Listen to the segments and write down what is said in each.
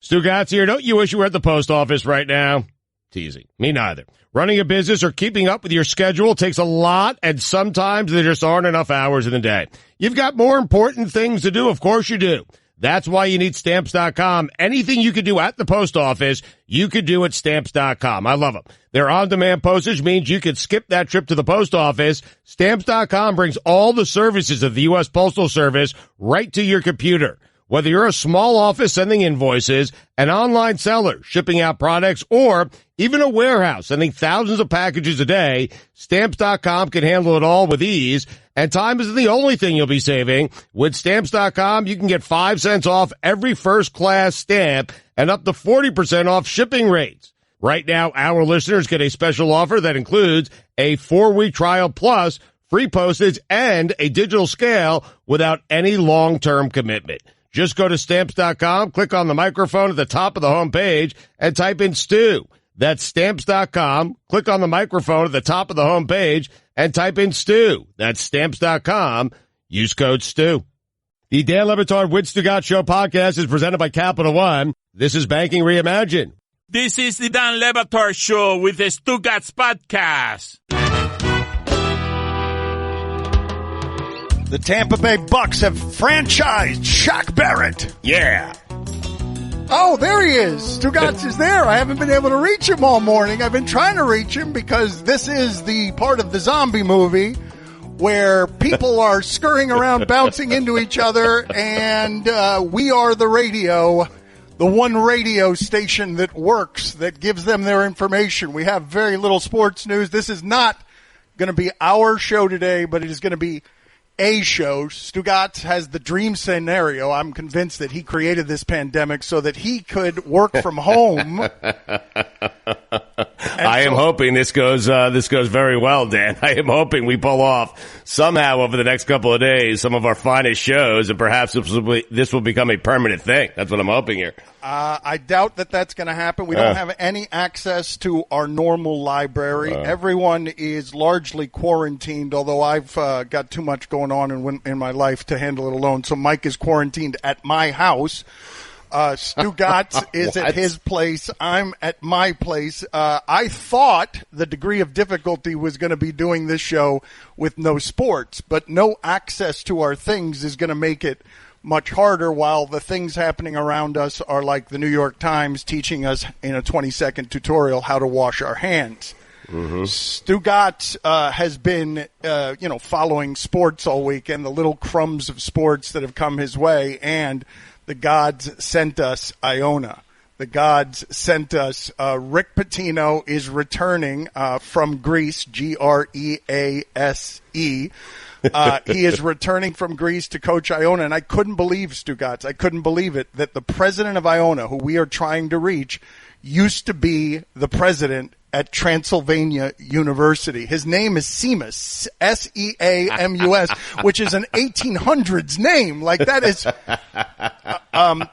Stugotz here. Don't you wish you were at the post office right now? Teasing. Me neither. Running a business or keeping up with your schedule takes a lot, and sometimes there just aren't enough hours in the day. You've got more important things to do. Of course you do. That's why you need Stamps.com. Anything you could do at the post office, you could do at Stamps.com. I love them. Their on-demand postage means you could skip that trip to the post office. Stamps.com brings all the services of the U.S. Postal Service right to your computer. Whether you're a small office sending invoices, an online seller shipping out products, or even a warehouse sending thousands of packages a day, Stamps.com can handle it all with ease. And time isn't the only thing you'll be saving. With Stamps.com, you can get 5 cents off every first-class stamp and up to 40% off shipping rates. Right now, our listeners get a special offer that includes a 4-week trial plus free postage and a digital scale without any long-term commitment. Just go to Stamps.com, click on the microphone at the top of the home page, and type in Stu. That's Stamps.com. Click on the microphone at the top of the home page and type in Stu. That's Stamps.com. Use code Stu. The Dan Le Batard with Stugotz Show podcast is presented by Capital One. This is Banking Reimagined. This is the Dan Le Batard Show with the Stugotz podcast. The Tampa Bay Bucks have franchised Shaq Barrett. Yeah. Oh, there he is. Stugotz is there. I haven't been able to reach him all morning. I've been trying to reach him because this is the part of the zombie movie where people are scurrying around, bouncing into each other, and we are the radio, the one radio station that works, that gives them their information. We have very little sports news. This is not going to be our show today, but it is going to be a show. Stugotz has the dream scenario. I'm convinced that he created this pandemic so that he could work from home. I am hoping this goes very well, Dan. I am hoping we pull off somehow over the next couple of days some of our finest shows, and perhaps this will become a permanent thing. That's what I'm hoping here. I doubt that that's going to happen. We don't have any access to our normal library. Everyone is largely quarantined, although I've got too much going on in my life to handle it alone. So Mike is quarantined at my house. Stugotz is at his place. I'm at my place. I thought the degree of difficulty was going to be doing this show with no sports, but no access to our things is going to make it much harder, while the things happening around us are like the New York Times teaching us in a 20-second tutorial how to wash our hands. Mm-hmm. Stugotz has been, following sports all week and the little crumbs of sports that have come his way, and the gods sent us Iona. The gods sent us Rick Pitino is returning from Greece, Grease. He is returning from Greece to coach Iona, and I couldn't believe, Stugotz, I couldn't believe it, that the president of Iona, who we are trying to reach, used to be the president at Transylvania University. His name is Seamus, S-E-A-M-U-S, which is an 1800s name. Like, that is...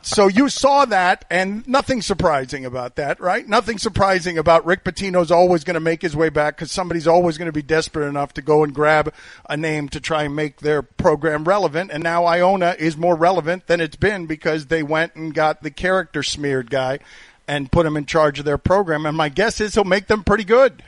so you saw that, and nothing surprising about that, right? Nothing surprising about Rick Pitino's always going to make his way back because somebody's always going to be desperate enough to go and grab a name to try and make their program relevant. And now Iona is more relevant than it's been because they went and got the character smeared guy and put him in charge of their program. And my guess is he'll make them pretty good.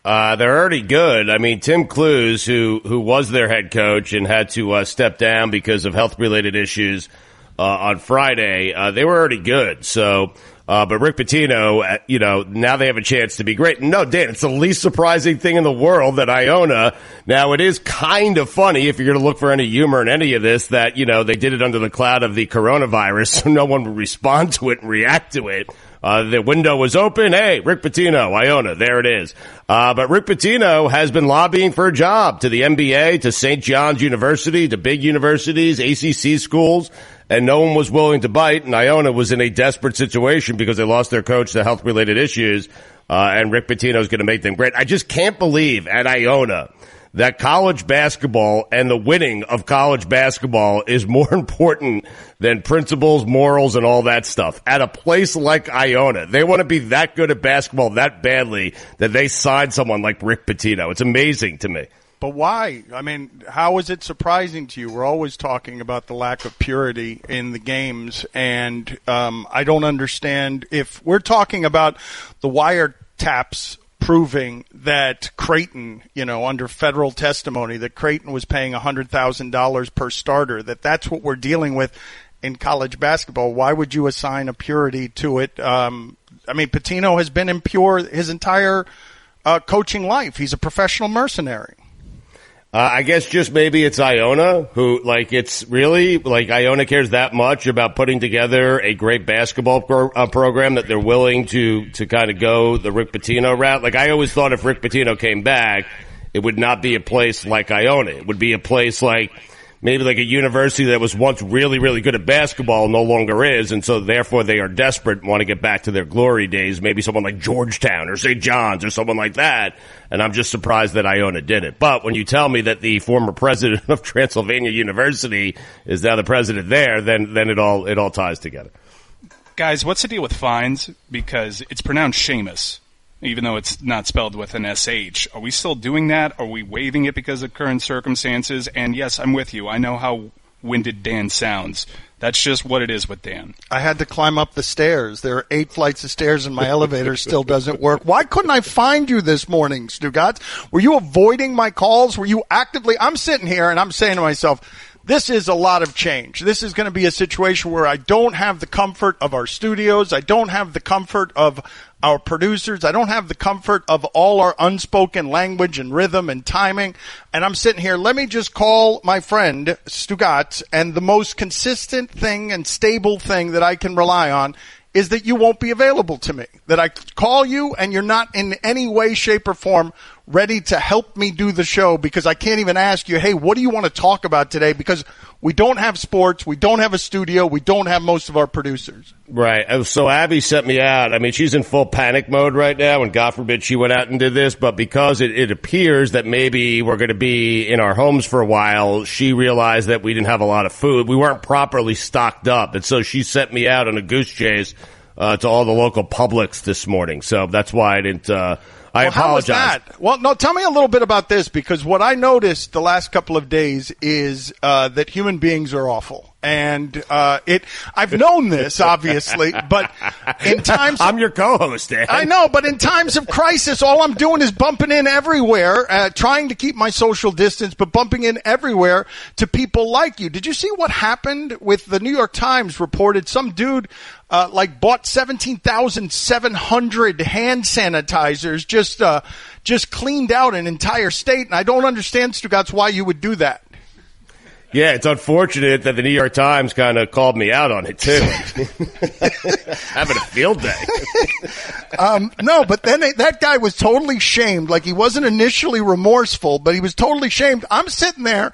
They're already good. I mean, Tim Clues, who was their head coach and had to step down because of health-related issues on Friday, they were already good. So, but Rick Pitino, now they have a chance to be great. No, Dan, it's the least surprising thing in the world that Iona. Now, it is kind of funny if you're going to look for any humor in any of this that, they did it under the cloud of the coronavirus, so no one would respond to it and react to it. The window was open. Hey, Rick Pitino, Iona, there it is. But Rick Pitino has been lobbying for a job to the NBA, to St. John's University, to big universities, ACC schools, and no one was willing to bite. And Iona was in a desperate situation because they lost their coach to health-related issues. And Rick Pitino is going to make them great. I just can't believe at Iona that college basketball and the winning of college basketball is more important than principles, morals, and all that stuff. At a place like Iona, they want to be that good at basketball that badly that they signed someone like Rick Pitino. It's amazing to me. But why? I mean, how is it surprising to you? We're always talking about the lack of purity in the games, and I don't understand if we're talking about the wiretaps proving that Creighton, under federal testimony, that Creighton was paying $100,000 per starter, that's what we're dealing with in college basketball. Why would you assign a purity to it? Pitino has been impure his entire coaching life. He's a professional mercenary. I guess just maybe it's Iona who, it's really, Iona cares that much about putting together a great basketball program that they're willing to kind of go the Rick Pitino route. I always thought if Rick Pitino came back, it would not be a place like Iona. It would be a place maybe a university that was once really, really good at basketball no longer is, and so therefore they are desperate and want to get back to their glory days, maybe someone like Georgetown or St. John's or someone like that, and I'm just surprised that Iona did it. But when you tell me that the former president of Transylvania University is now the president there, then it all ties together. Guys, what's the deal with fines? Because it's pronounced Seamus, even though it's not spelled with an SH. Are we still doing that? Are we waiving it because of current circumstances? And yes, I'm with you. I know how winded Dan sounds. That's just what it is with Dan. I had to climb up the stairs. There are 8 flights of stairs and my elevator still doesn't work. Why couldn't I find you this morning, Stugotz? Were you avoiding my calls? Were you actively? I'm sitting here and I'm saying to myself, this is a lot of change. This is going to be a situation where I don't have the comfort of our studios. I don't have the comfort of our producers. I don't have the comfort of all our unspoken language and rhythm and timing. And I'm sitting here. Let me just call my friend Stugotz, and the most consistent thing and stable thing that I can rely on is that you won't be available to me. That I call you and you're not in any way, shape, or form ready to help me do the show, because I can't even ask you, hey, what do you want to talk about today? Because we don't have sports, we don't have a studio, we don't have most of our producers. Right. So Abby sent me out. She's in full panic mode right now, and God forbid she went out and did this, but because it appears that maybe we're going to be in our homes for a while, she realized that we didn't have a lot of food. We weren't properly stocked up, and so she sent me out on a goose chase to all the local Publix this morning. So that's why I didn't I apologize. How was that? Well, no, tell me a little bit about this, because what I noticed the last couple of days is that human beings are awful. And I've known this, obviously, but in times... I'm your co-host, Dan. I know, but in times of crisis, all I'm doing is bumping in everywhere, trying to keep my social distance, but bumping in everywhere to people like you. Did you see what happened with the New York Times reported some dude bought 17,700 hand sanitizers, just cleaned out an entire state, and I don't understand, Stugotz, why you would do that. Yeah, it's unfortunate that the New York Times kind of called me out on it, too. Having a field day. No, but then that guy was totally shamed. He wasn't initially remorseful, but he was totally shamed. I'm sitting there.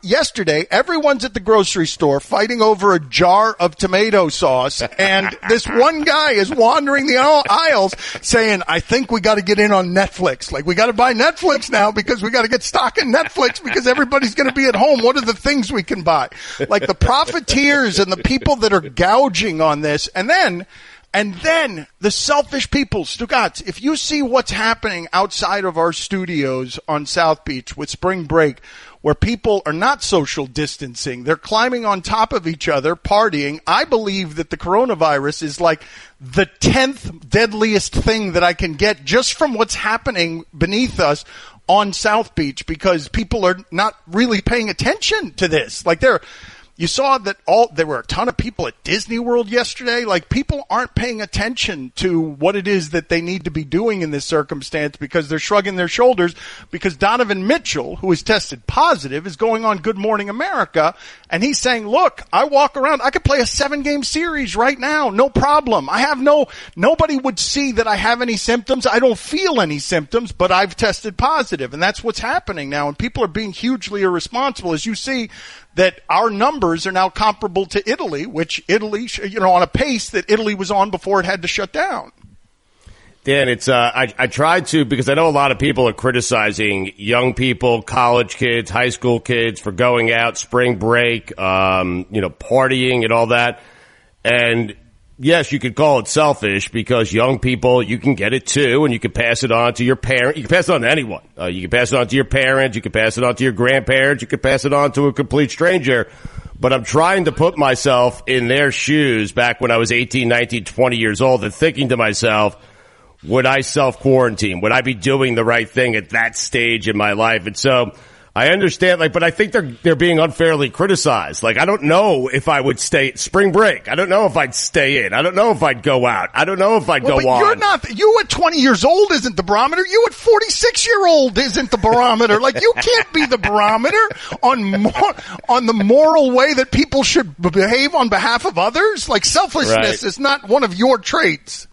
Yesterday, everyone's at the grocery store fighting over a jar of tomato sauce, and this one guy is wandering the aisles saying, I think we got to get in on Netflix. We got to buy Netflix now because we got to get stock in Netflix because everybody's going to be at home. What are the things we can buy? The profiteers and the people that are gouging on this, and then the selfish people. Stugotz, if you see what's happening outside of our studios on South Beach with spring break, where people are not social distancing, they're climbing on top of each other, partying. I believe that the coronavirus is the 10th deadliest thing that I can get just from what's happening beneath us on South Beach, because people are not really paying attention to this. You saw that there were a ton of people at Disney World yesterday. People aren't paying attention to what it is that they need to be doing in this circumstance, because they're shrugging their shoulders because Donovan Mitchell, who is tested positive, is going on Good Morning America, and he's saying, look, I walk around, I could play a 7-game series right now, no problem. Nobody would see that I have any symptoms. I don't feel any symptoms, but I've tested positive, and that's what's happening now, and people are being hugely irresponsible. As you see, that our numbers are now comparable to Italy, which Italy, on a pace that Italy was on before it had to shut down. Dan, it's I tried to, because I know a lot of people are criticizing young people, college kids, high school kids for going out, spring break, partying and all that. And yes, you could call it selfish because young people, you can get it too, and you can pass it on to your parent. You can pass it on to anyone. You can pass it on to your parents. You can pass it on to your grandparents. You can pass it on to a complete stranger. But I'm trying to put myself in their shoes back when I was 18, 19, 20 years old and thinking to myself, would I self-quarantine? Would I be doing the right thing at that stage in my life? And so I understand, but I think they're being unfairly criticized. I don't know if I would stay spring break. I don't know if I'd stay in. I don't know if I'd go out. I don't know if I'd go on. You at 20 years old isn't the barometer. You at 46-year-old isn't the barometer. You can't be the barometer on the moral way that people should behave on behalf of others. Selfishness is not one of your traits.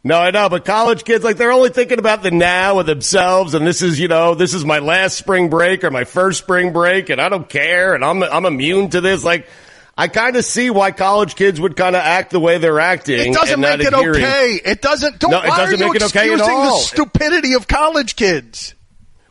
No, I know, but college kids, they're only thinking about the now and themselves, and this is my last spring break or my first spring break, and I don't care, and I'm immune to this. I kind of see why college kids would kind of act the way they're acting. It doesn't make it okay. It doesn't. Why are you excusing the stupidity of college kids?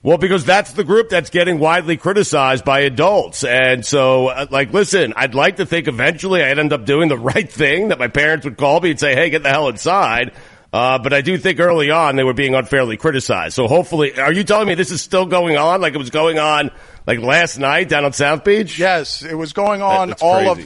Well, because that's the group that's getting widely criticized by adults. And so, listen, I'd like to think eventually I'd end up doing the right thing, that my parents would call me and say, hey, get the hell inside. But I do think early on they were being unfairly criticized. So hopefully, are you telling me this is still going on? It was going on last night down on South Beach? Yes, it was going on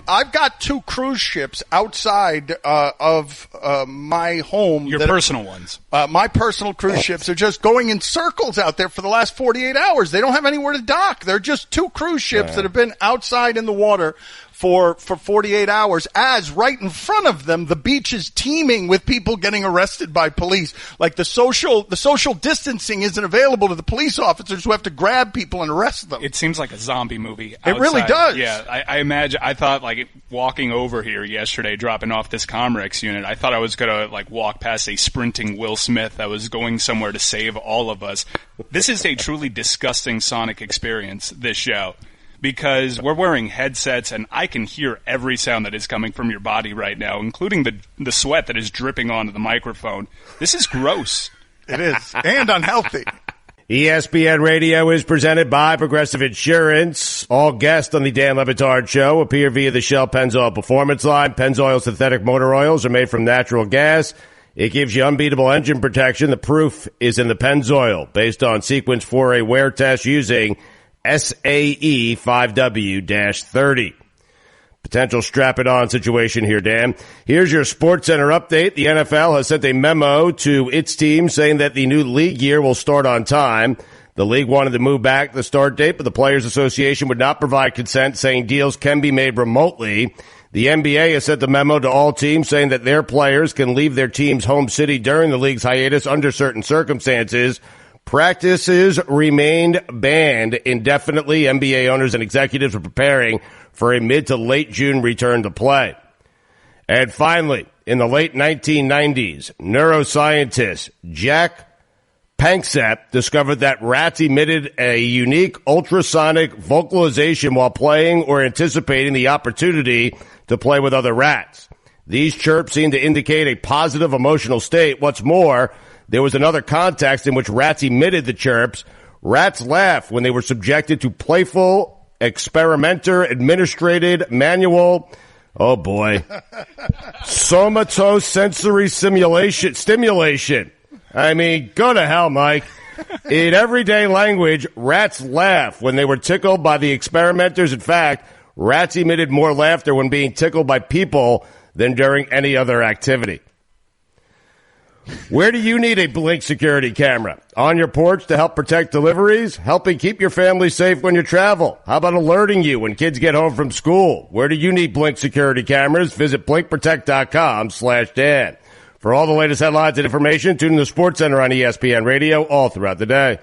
I've got 2 cruise ships outside of my home. Your personal ones. My personal cruise ships are just going in circles out there for the last 48 hours. They don't have anywhere to dock. They're just 2 cruise ships that have been outside in the water for 48 hours, as right in front of them, the beach is teeming with people getting arrested by police. The social distancing isn't available to the police officers who have to grab people and arrest them. It seems like a zombie movie outside. It really does. Yeah, I imagine, I thought walking over here yesterday, dropping off this Comrex unit, I thought I was going to walk past a sprinting Will Smith that was going somewhere to save all of us. This is a truly disgusting sonic experience, this show. Because we're wearing headsets, and I can hear every sound that is coming from your body right now, including the sweat that is dripping onto the microphone. This is gross. It is, and unhealthy. ESPN Radio is presented by Progressive Insurance. All guests on the Dan Le Batard Show appear via the Shell Pennzoil Performance Line. Pennzoil synthetic motor oils are made from natural gas. It gives you unbeatable engine protection. The proof is in the Pennzoil, based on Sequence 4A wear test using SAE 5W-30. Potential strap-it-on situation here, Dan. Here's your SportsCenter update. The NFL has sent a memo to its team saying that the new league year will start on time. The league wanted to move back the start date, but the Players Association would not provide consent, saying deals can be made remotely. The NBA has sent a memo to all teams saying that their players can leave their team's home city during the league's hiatus under certain circumstances. Practices remained banned indefinitely. NBA owners and executives are preparing for a mid to late June return to play. And finally, in the late 1990s, neuroscientist Jack Panksepp discovered that rats emitted a unique ultrasonic vocalization while playing or anticipating the opportunity to play with other rats. These chirps seem to indicate a positive emotional state. What's more, there was another context in which rats emitted the chirps. Rats laugh when they were subjected to playful, administrated, manual, oh boy, somatosensory stimulation. I mean, go to hell, Mike. In everyday language, rats laugh when they were tickled by the experimenters. In fact, rats emitted more laughter when being tickled by people than during any other activity. Where do you need a Blink security camera? On your porch to help protect deliveries? Helping keep your family safe when you travel? How about alerting you when kids get home from school? Where do you need Blink security cameras? Visit BlinkProtect.com/Dan. For all the latest headlines and information, tune in to SportsCenter on ESPN Radio all throughout the day.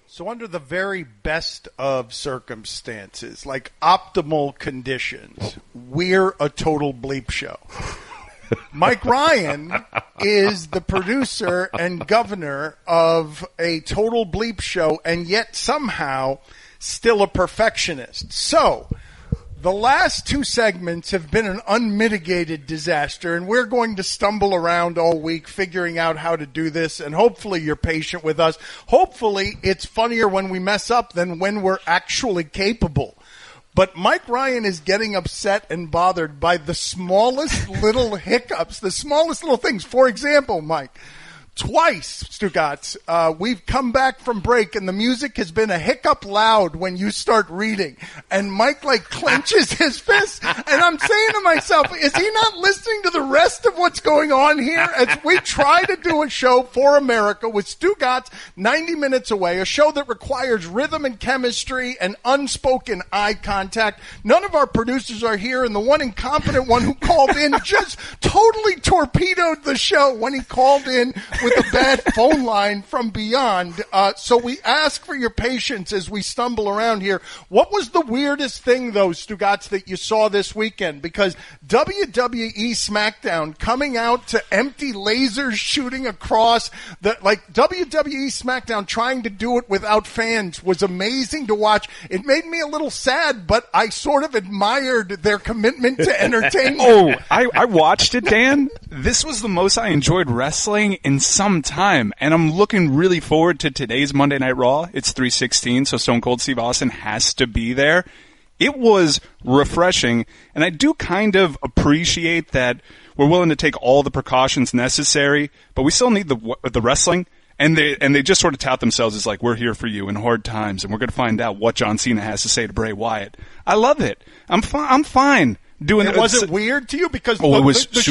So under the very best of circumstances, like optimal conditions, we're a total bleep show. Mike Ryan is the producer and governor of a total bleep show, and yet somehow still a perfectionist. So the last 2 segments have been an unmitigated disaster, and we're going to stumble around all week figuring out how to do this, and hopefully you're patient with us. Hopefully it's funnier when we mess up than when we're actually capable. but Mike Ryan is getting upset and bothered by the smallest little hiccups, the smallest little things. For example, Mike, twice, Stugotz, we've come back from break and the music has been a hiccup loud when you start reading. And Mike clenches his fist. And I'm saying to myself, is he not listening to the rest of what's going on here? As we try to do a show for America with Stugotz 90 minutes away, a show that requires rhythm and chemistry and unspoken eye contact. None of our producers are here, and the one incompetent one who called in just totally torpedoed the show when he called in with a bad phone line from beyond. So we ask for your patience as we stumble around here. What was the weirdest thing, though, Stugotz, that you saw this weekend? Because WWE SmackDown coming out to empty lasers shooting across WWE SmackDown trying to do it without fans was amazing to watch. It made me a little sad, but I sort of admired their commitment to entertainment. I watched it, Dan. This was the most I enjoyed wrestling in some time, and I'm looking really forward to today's Monday Night Raw. It's 316, so Stone Cold Steve Austin has to be there. It was refreshing, and I do kind of appreciate that we're willing to take all the precautions necessary, but we still need the wrestling. And they just sort of tout themselves as we're here for you in hard times, and we're going to find out what John Cena has to say to Bray Wyatt. I love it. I'm fine. Was it weird to you? Because it was the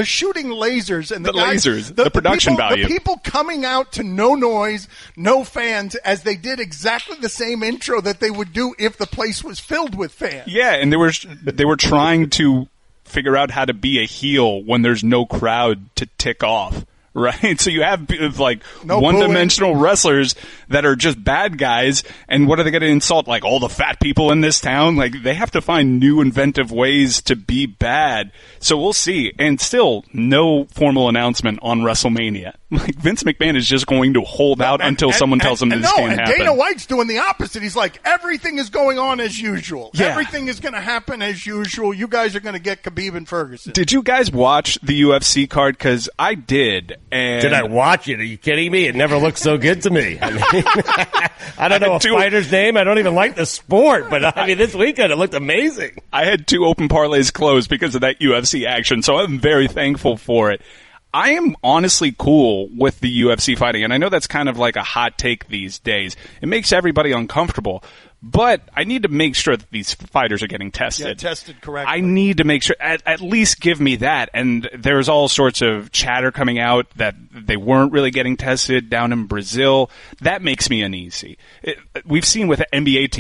shooting lasers and the production value. The people coming out to no noise, no fans, as they did exactly the same intro that they would do if the place was filled with fans. Yeah, and they were trying to figure out how to be a heel when there's no crowd to tick off. Right? So you have one-dimensional wrestlers that are just bad guys, and what are they going to insult? All the fat people in this town? They have to find new inventive ways to be bad. So we'll see. And still, no formal announcement on WrestleMania. Vince McMahon is just going to hold out until someone tells him this can't happen. Dana White's doing the opposite. He's like, everything is going on as usual. Yeah. Everything is going to happen as usual. You guys are going to get Khabib and Ferguson. Did you guys watch the UFC card? Because I did. And did I watch it? Are you kidding me? It never looked so good to me. I don't know a fighter's name. I don't even like the sport. But, this weekend it looked amazing. I had 2 open parlays closed because of that UFC action, so I'm very thankful for it. I am honestly cool with the UFC fighting, and I know that's kind of like a hot take these days. It makes everybody uncomfortable. But I need to make sure that these fighters are getting tested. Yeah, tested correctly. I need to make sure, at least give me that. And there's all sorts of chatter coming out that they weren't really getting tested down in Brazil. That makes me uneasy. We've seen with NBA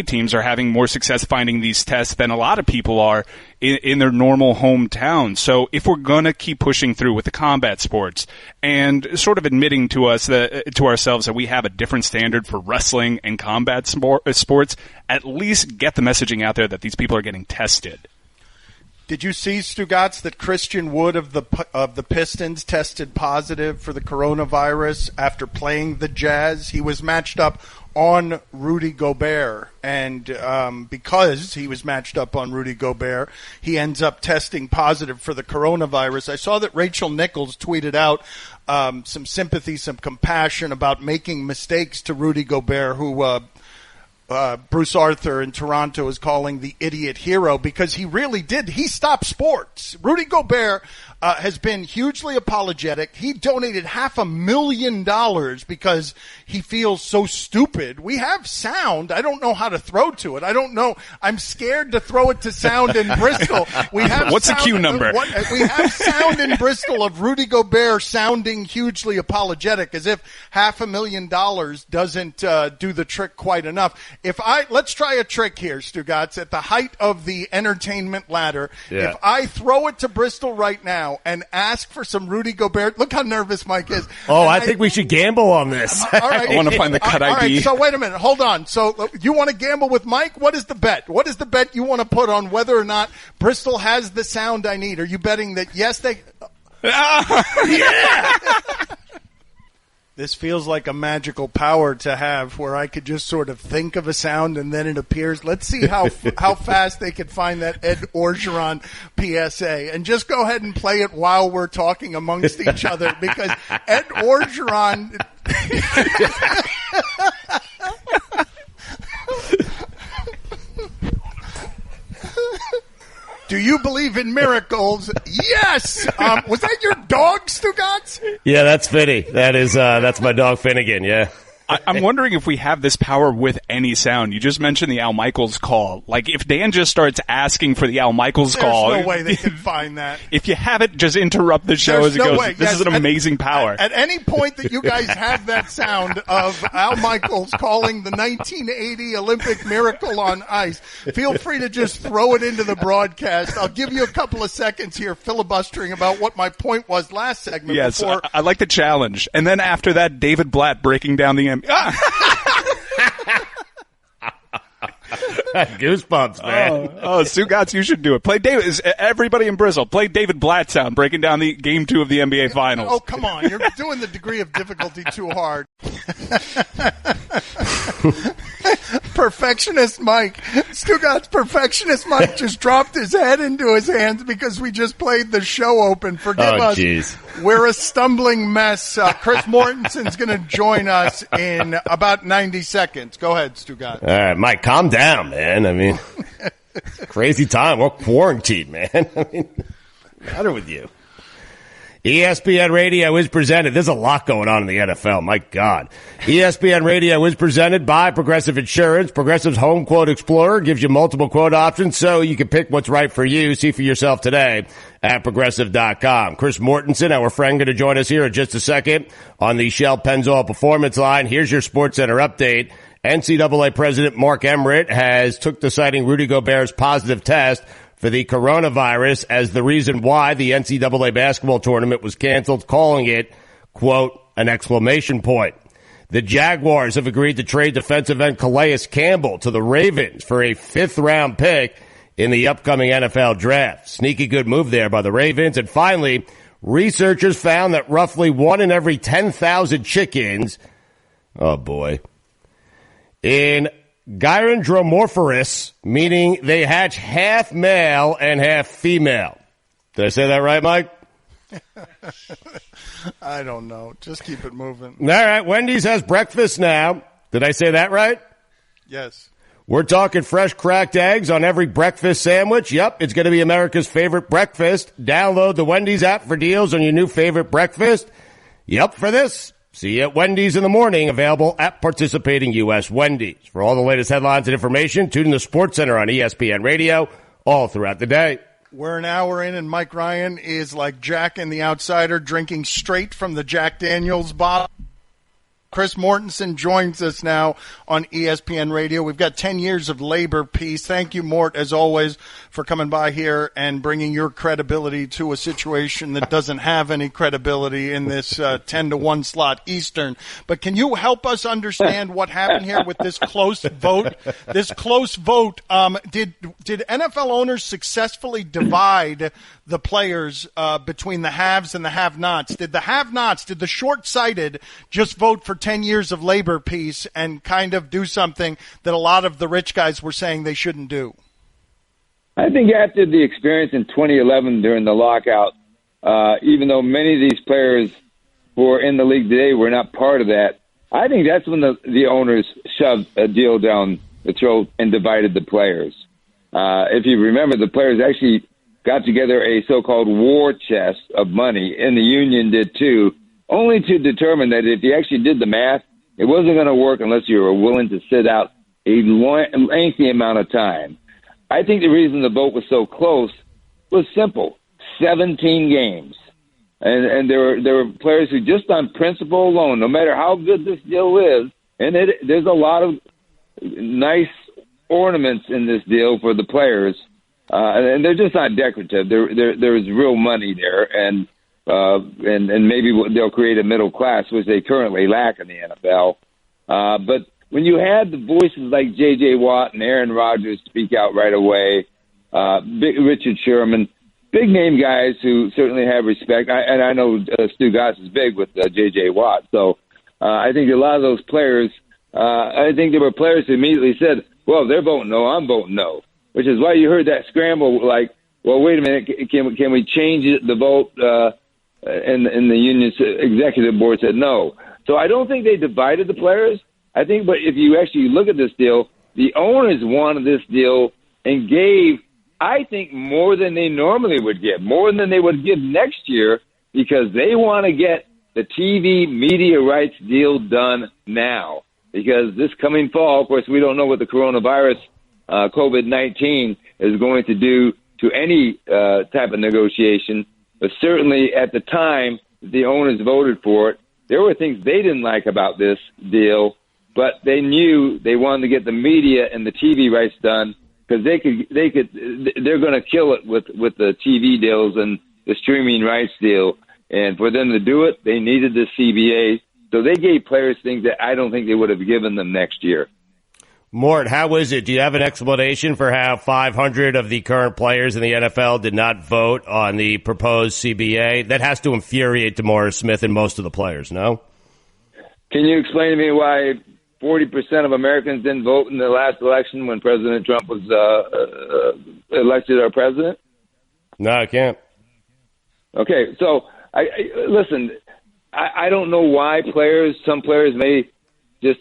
teams are having more success finding these tests than a lot of people are in their normal hometown. So if we're going to keep pushing through with the combat sports and sort of admitting to ourselves that we have a different standard for wrestling and combat sports, at least get the messaging out there that these people are getting tested. Did you see, Stugotz, that Christian Wood of the Pistons tested positive for the coronavirus after playing the Jazz? He was matched up on Rudy Gobert, and because he was matched up on Rudy Gobert, he ends up testing positive for the coronavirus. I saw that Rachel Nichols tweeted out some sympathy, some compassion about making mistakes to Rudy Gobert, who Bruce Arthur in Toronto is calling the idiot hero, because he really did. He stopped sports. Rudy Gobert has been hugely apologetic. He donated $500,000 because he feels so stupid. We have sound. I don't know how to throw to it. I don't know. I'm scared to throw it to sound in Bristol. We have What's the cue number? We have sound in Bristol of Rudy Gobert sounding hugely apologetic, as if $500,000 doesn't do the trick quite enough. Let's try a trick here, Stugotz. At the height of the entertainment ladder, if I throw it to Bristol right now and ask for some Rudy Gobert, look how nervous Mike is. I think we should gamble on this. All right. I want to find the cut ID. All right, so wait a minute. Hold on. So you want to gamble with Mike? What is the bet? What is the bet you want to put on whether or not Bristol has the sound I need? Are you betting that, yes, they... Yeah! This feels like a magical power to have, where I could just sort of think of a sound and then it appears. Let's see how fast they could find that Ed Orgeron PSA. And just go ahead and play it while we're talking amongst each other, because Ed Orgeron... Do you believe in miracles? Yes. Was that your dog, Stugotz? Yeah, that's Finny. That's my dog Finnegan. Yeah. I'm wondering if we have this power with any sound. You just mentioned the Al Michaels call. Like, if Dan just starts asking for the Al Michaels call. There's no way they can find that. If you have it, just interrupt the show as it goes. Way. This is an amazing power. At any point that you guys have that sound of Al Michaels calling the 1980 Olympic miracle on ice, feel free to just throw it into the broadcast. I'll give you a couple of seconds here filibustering about what my point was last segment. Yes, before. I like the challenge. And then after that, David Blatt breaking down the Goosebumps, man. Oh, Stugotz, you should do it. Play David. Everybody in Bristol, play David Blatt sound breaking down the Game 2 of the NBA Finals. Oh, come on. You're doing the degree of difficulty too hard. Perfectionist Mike. Stugotz, Perfectionist Mike just dropped his head into his hands because we just played the show open. Forgive us. Geez. We're a stumbling mess. Chris Mortensen's going to join us in about 90 seconds. Go ahead, Stugotz. All right, Mike, calm down, man. I mean, crazy time. We're quarantined, man. I mean, what's the matter with you? ESPN Radio is presented. There's a lot going on in the NFL. My God. ESPN Radio is presented by Progressive Insurance. Progressive's Home Quote Explorer gives you multiple quote options so you can pick what's right for you. See for yourself today at Progressive.com. Chris Mortensen, our friend, going to join us here in just a second on the Shell Pennzoil Performance Line. Here's your SportsCenter update. NCAA President Mark Emmert has took to citing Rudy Gobert's positive test for the coronavirus as the reason why the NCAA basketball tournament was canceled, calling it, quote, an exclamation point. The Jaguars have agreed to trade defensive end Calais Campbell to the Ravens for a 5th-round pick in the upcoming NFL draft. Sneaky good move there by the Ravens. And finally, researchers found that roughly 1 in every 10,000 chickens, oh boy, in Gyrandromorphorus, meaning they hatch half male and half female. Did I say that right, Mike? I don't know. Just keep it moving. All right, Wendy's has breakfast now. Did I say that right? Yes. We're talking fresh cracked eggs on every breakfast sandwich. Yep, it's going to be America's favorite breakfast. Download the Wendy's app for deals on your new favorite breakfast. Yep, for this. See you at Wendy's in the morning, available at participating U.S. Wendy's. For all the latest headlines and information, tune in to SportsCenter on ESPN Radio all throughout the day. We're an hour in, and Mike Ryan is like Jack and the Outsider, drinking straight from the Jack Daniels bottle. Chris Mortensen joins us now on ESPN Radio. We've got 10 years of labor peace. Thank you, Mort, as always, for coming by here and bringing your credibility to a situation that doesn't have any credibility in this 10-1 slot Eastern. But can you help us understand what happened here with this close vote? This close vote, did NFL owners successfully divide the players between the haves and the have-nots? Did the short-sighted just vote for 10 years of labor peace and kind of do something that a lot of the rich guys were saying they shouldn't do? I think after the experience in 2011 during the lockout, even though many of these players who are in the league today were not part of that, I think that's when the owners shoved a deal down the throat and divided the players. If you remember, the players actually got together a so-called war chest of money, and the union did too, only to determine that if you actually did the math, it wasn't going to work unless you were willing to sit out a lengthy amount of time. I think the reason the vote was so close was simple: 17 games. And there were players who just on principle alone, no matter how good this deal is, and there's a lot of nice ornaments in this deal for the players, and they're just not decorative. There's real money there, and maybe they'll create a middle class, which they currently lack in the NFL. But when you had the voices like J.J. Watt and Aaron Rodgers speak out right away, Richard Sherman, big-name guys who certainly have respect, and I know Stugotz is big with J.J. Watt, so I think a lot of those players, I think there were players who immediately said, well, they're voting no, I'm voting no, which is why you heard that scramble like, well, wait a minute, can we change the vote? And the union's executive board said no. So I don't think they divided the players. I think, but if you actually look at this deal, the owners wanted this deal and gave I think more than they normally would give, more than they would give next year, because they want to get the TV media rights deal done now. Because this coming fall, of course, we don't know what the coronavirus, COVID-19, is going to do to any type of negotiation. But certainly at the time the owners voted for it, there were things they didn't like about this deal, but they knew they wanted to get the media and the TV rights done, because they're going to kill it with the TV deals and the streaming rights deal. And for them to do it, they needed the CBA. So they gave players things that I don't think they would have given them next year. Mort, how is it? Do you have an explanation for how 500 of the current players in the NFL did not vote on the proposed CBA? That has to infuriate DeMaurice Smith and most of the players, no? Can you explain to me why 40% of Americans didn't vote in the last election when President Trump was elected our president? No, I can't. Okay, so listen. I don't know why some players may just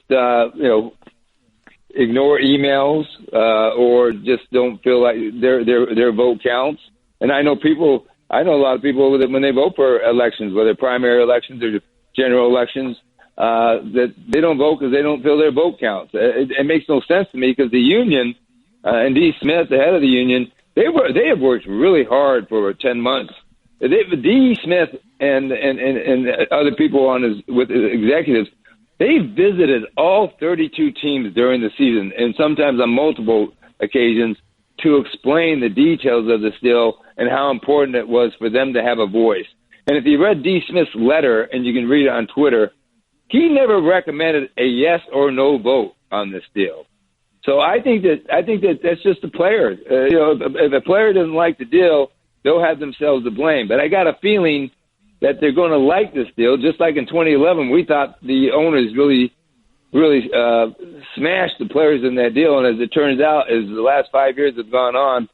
ignore emails or just don't feel like their vote counts. And I know a lot of people that when they vote for elections, whether primary elections or general elections, that they don't vote because they don't feel their vote counts. It makes no sense to me, because the union and D. Smith, the head of the union, they have worked really hard for 10 months. D. Smith and other people with executives, they visited all 32 teams during the season, and sometimes on multiple occasions, to explain the details of this deal and how important it was for them to have a voice. And if you read D. Smith's letter, and you can read it on Twitter, he never recommended a yes or no vote on this deal. So I think that that's just the player. If a player doesn't like the deal, they'll have themselves to blame. But I got a feeling that they're going to like this deal. Just like in 2011, we thought the owners really smashed the players in that deal. And as it turns out, as the last 5 years have gone on,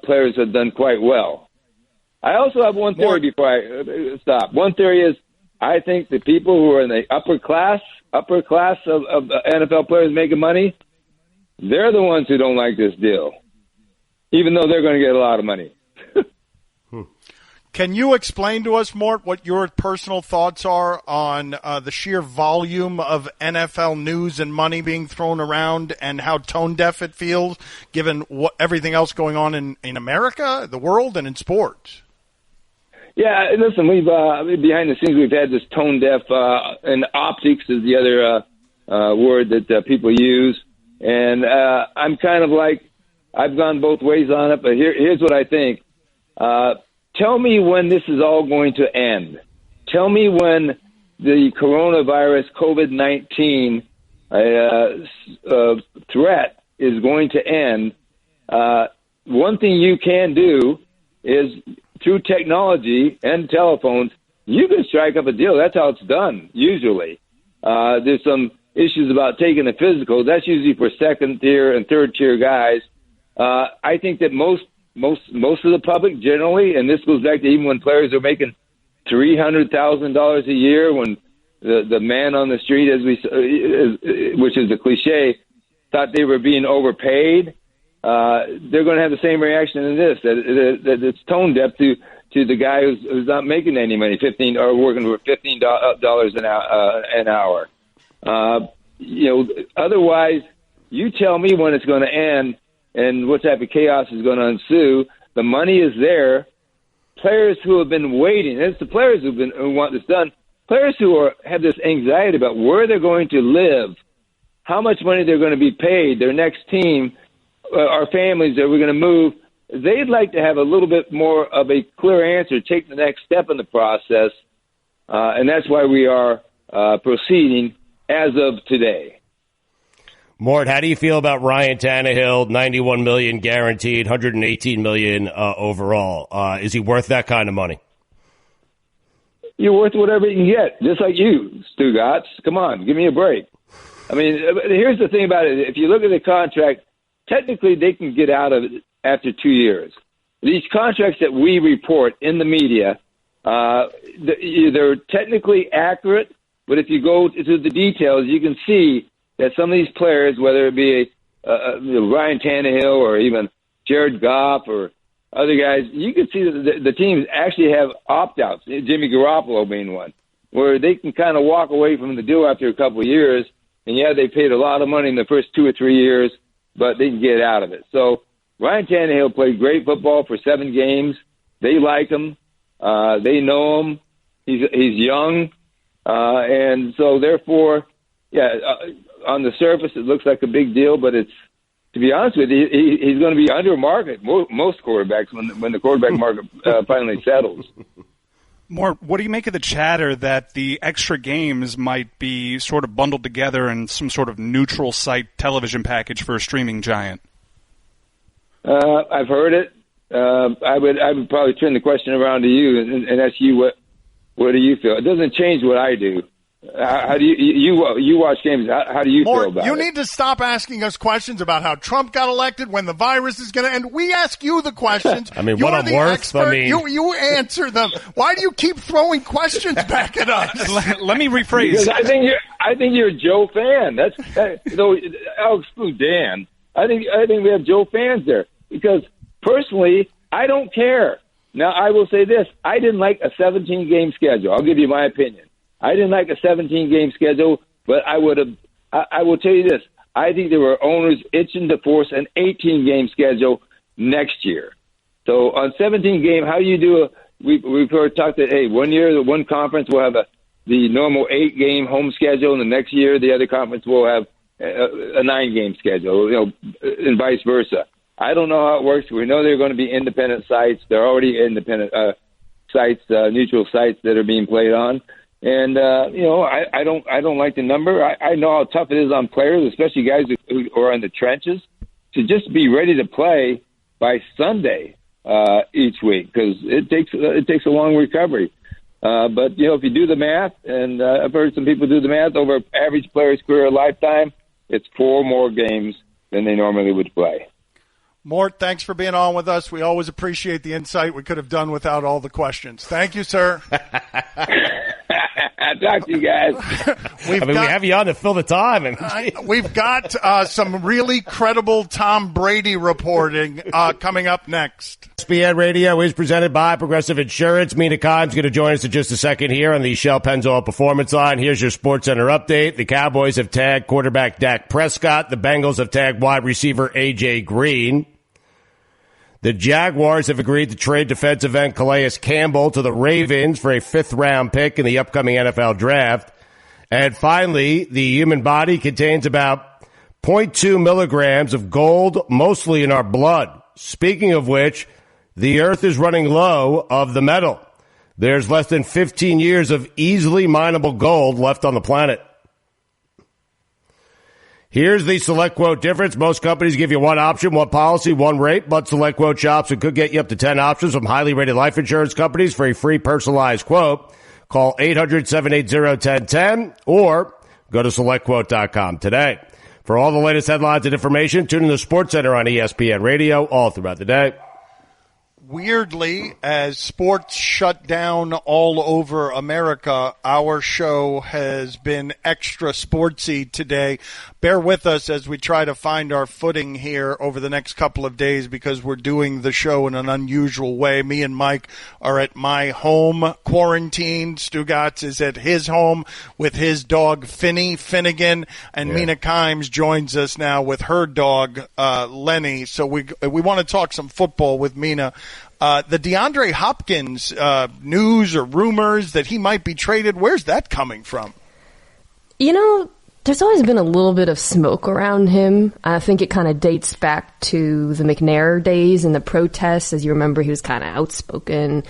players have done quite well. I also have one theory before I stop. One theory is, I think the people who are in the upper class of NFL players making money, they're the ones who don't like this deal, even though they're going to get a lot of money. Can you explain to us, Mort, what your personal thoughts are on the sheer volume of NFL news and money being thrown around, and how tone-deaf it feels, given everything else going on in America, the world, and in sports? Yeah, listen, we've behind the scenes, we've had this tone-deaf, and optics is the other word that people use. And I'm kind of like, I've gone both ways on it, but here's what I think. Tell me when this is all going to end. Tell me when the coronavirus COVID-19 threat is going to end. One thing you can do is, through technology and telephones, you can strike up a deal. That's how it's done, usually. There's some issues about taking a physical. That's usually for second-tier and third-tier guys. I think that most of the public generally, and this goes back to even when players are making $300,000 a year, when the man on the street, which is a cliche, thought they were being overpaid, they're going to have the same reaction in this, that it's tone deaf to the guy who's not making any money, working for $15 an hour. Otherwise, you tell me when it's going to end and what type of chaos is going to ensue. The money is there. Players who have been waiting, it's the players who want this done. Players who have this anxiety about where they're going to live, how much money they're going to be paid, their next team, our families that we're going to move. They'd like to have a little bit more of a clear answer, take the next step in the process, and that's why we are proceeding as of today. Mort, how do you feel about Ryan Tannehill, $91 million guaranteed, $118 million overall? Is he worth that kind of money? You're worth whatever you can get, just like you, Stugotz. Come on, give me a break. I mean, here's the thing about it. If you look at the contract, technically they can get out of it after 2 years. These contracts that we report in the media, they're technically accurate, but if you go to the details, you can see that some of these players, whether it be Ryan Tannehill or even Jared Goff or other guys, you can see that the teams actually have opt-outs, Jimmy Garoppolo being one, where they can kind of walk away from the deal after a couple of years. And, yeah, they paid a lot of money in the first 2 or 3 years, but they can get out of it. So Ryan Tannehill played great football for 7 games. They like him. They know him. He's young. And so, therefore, on the surface, it looks like a big deal, but it's, to be honest with you, he's going to be under market, most quarterbacks, when the quarterback market finally settles. Mort, what do you make of the chatter that the extra games might be sort of bundled together in some sort of neutral site television package for a streaming giant? I've heard it. I would probably turn the question around to you and ask you what do you feel? It doesn't change what I do. How do you watch games? How do you feel about it? You need to stop asking us questions about how Trump got elected, when the virus is going to end. We ask you the questions. I mean, You're what I'm the worth. expert. I mean, you answer them. Why do you keep throwing questions back at us? Let me rephrase. Because I think you're a Joe fan. So I'll exclude Dan. I think we have Joe fans there because personally, I don't care. Now I will say this: I didn't like a 17-game schedule. I'll give you my opinion. I didn't like a 17-game schedule, but I will tell you this. I think there were owners itching to force an 18-game schedule next year. So on 17-game, how do you do we've heard talk that, hey, 1 year, the one conference will have the normal 8-game home schedule, and the next year the other conference will have a 9-game schedule, and vice versa. I don't know how it works. We know they're going to be independent sites. They're already independent sites, neutral sites that are being played on. And, I don't like the number. I know how tough it is on players, especially guys who are in the trenches, to just be ready to play by Sunday each week because it takes a long recovery. But, if you do the math, and I've heard some people do the math, over an average player's career lifetime, it's 4 more games than they normally would play. Mort, thanks for being on with us. We always appreciate the insight. We could have done without all the questions. Thank you, sir. Talk to you guys. We have you on to fill the time. We've got some really credible Tom Brady reporting coming up next. ESPN Radio is presented by Progressive Insurance. Mina Kimes is going to join us in just a second here on the Shell Pennzoil Performance Line. Here's your SportsCenter update. The Cowboys have tagged quarterback Dak Prescott. The Bengals have tagged wide receiver A.J. Green. The Jaguars have agreed to trade defensive end Calais Campbell to the Ravens for a 5th-round pick in the upcoming NFL Draft. And finally, the human body contains about 0.2 milligrams of gold, mostly in our blood. Speaking of which, the Earth is running low of the metal. There's less than 15 years of easily mineable gold left on the planet. Here's the SelectQuote difference. Most companies give you one option, one policy, one rate, but SelectQuote shops and could get you up to 10 options from highly rated life insurance companies for a free personalized quote. Call 800-780-1010 or go to SelectQuote.com today. For all the latest headlines and information, tune in to SportsCenter on ESPN Radio all throughout the day. Weirdly, as sports shut down all over America, our show has been extra sportsy today. Bear with us as we try to find our footing here over the next couple of days because we're doing the show in an unusual way. Me and Mike are at my home quarantined. Stugotz is at his home with his dog Finnegan, and Mina Kimes joins us now with her dog Lenny. So we want to talk some football with Mina. The DeAndre Hopkins news or rumors that he might be traded, where's that coming from? There's always been a little bit of smoke around him. I think it kind of dates back to the McNair days and the protests. As you remember, he was kind of outspoken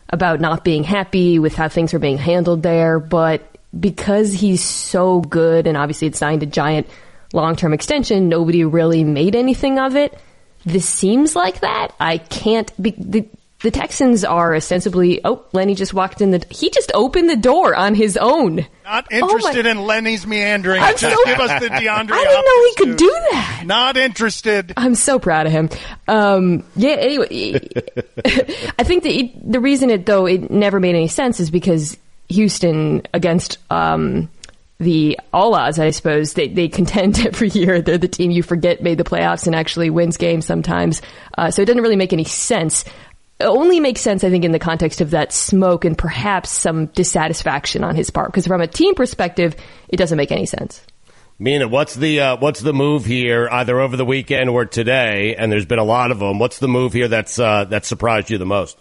about not being happy with how things were being handled there. But because he's so good and obviously it signed a giant long-term extension, nobody really made anything of it. This seems like that. I can't be... The Texans are ostensibly... Oh, Lenny just walked in he just opened the door on his own. Not interested in Lenny's meandering. Just give us the DeAndre I didn't know he could do that. Not interested. I'm so proud of him. Anyway, I think the reason it never made any sense is because Houston, against the all-odds, I suppose. They contend every year. They're the team you forget made the playoffs and actually wins games sometimes. So it doesn't really make any sense. It only makes sense, I think, in the context of that smoke and perhaps some dissatisfaction on his part. Because from a team perspective, it doesn't make any sense. Mina, what's the move here, either over the weekend or today? And there's been a lot of them. What's the move here that surprised you the most?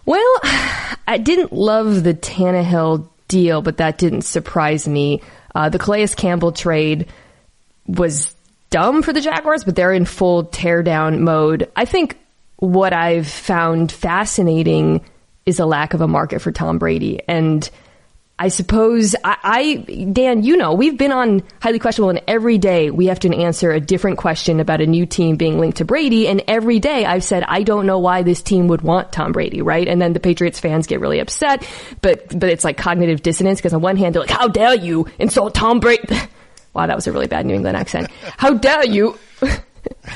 Well, I didn't love the Tannehill deal, but that didn't surprise me. The Calais Campbell trade was dumb for the Jaguars, but they're in full teardown mode. I think what I've found fascinating is a lack of a market for Tom Brady. And I suppose, Dan, we've been on Highly Questionable, and every day we have to answer a different question about a new team being linked to Brady. And every day I've said, I don't know why this team would want Tom Brady, right? And then the Patriots fans get really upset, but it's like cognitive dissonance, because on one hand, they're like, how dare you insult Tom Brady? Wow, that was a really bad New England accent. How dare you?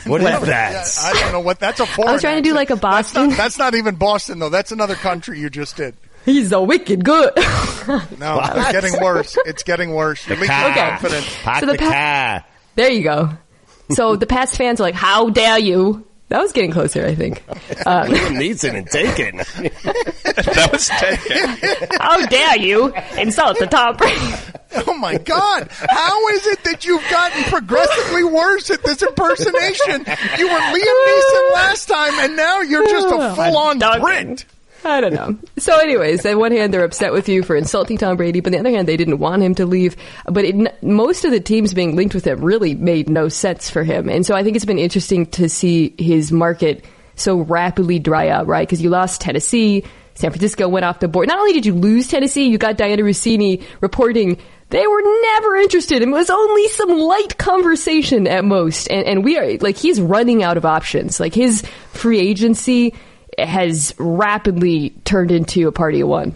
What is that? Yeah, I don't know what that's a foreign I was trying to do like a Boston. That's not even Boston, though. That's another country you just did. He's a wicked good. No, it's getting worse. It's getting worse. You're losing confidence. So there you go. So the Pats fans are like, how dare you? That was getting closer, I think. Liam Neeson and taken. That was taken. How dare you insult the Tom Brady? Oh, my God. How is it that you've gotten progressively worse at this impersonation? You were Liam Neeson last time, and now you're just a full-on Brit. I don't know. So anyways, on one hand, they're upset with you for insulting Tom Brady, but on the other hand, they didn't want him to leave. But most of the teams being linked with him really made no sense for him. And so I think it's been interesting to see his market so rapidly dry up, right? Because you lost Tennessee, San Francisco went off the board. Not only did you lose Tennessee, you got Diana Rossini reporting they were never interested. It was only some light conversation at most. And we are, like, he's running out of options. Like, his free agency has rapidly turned into a party of one.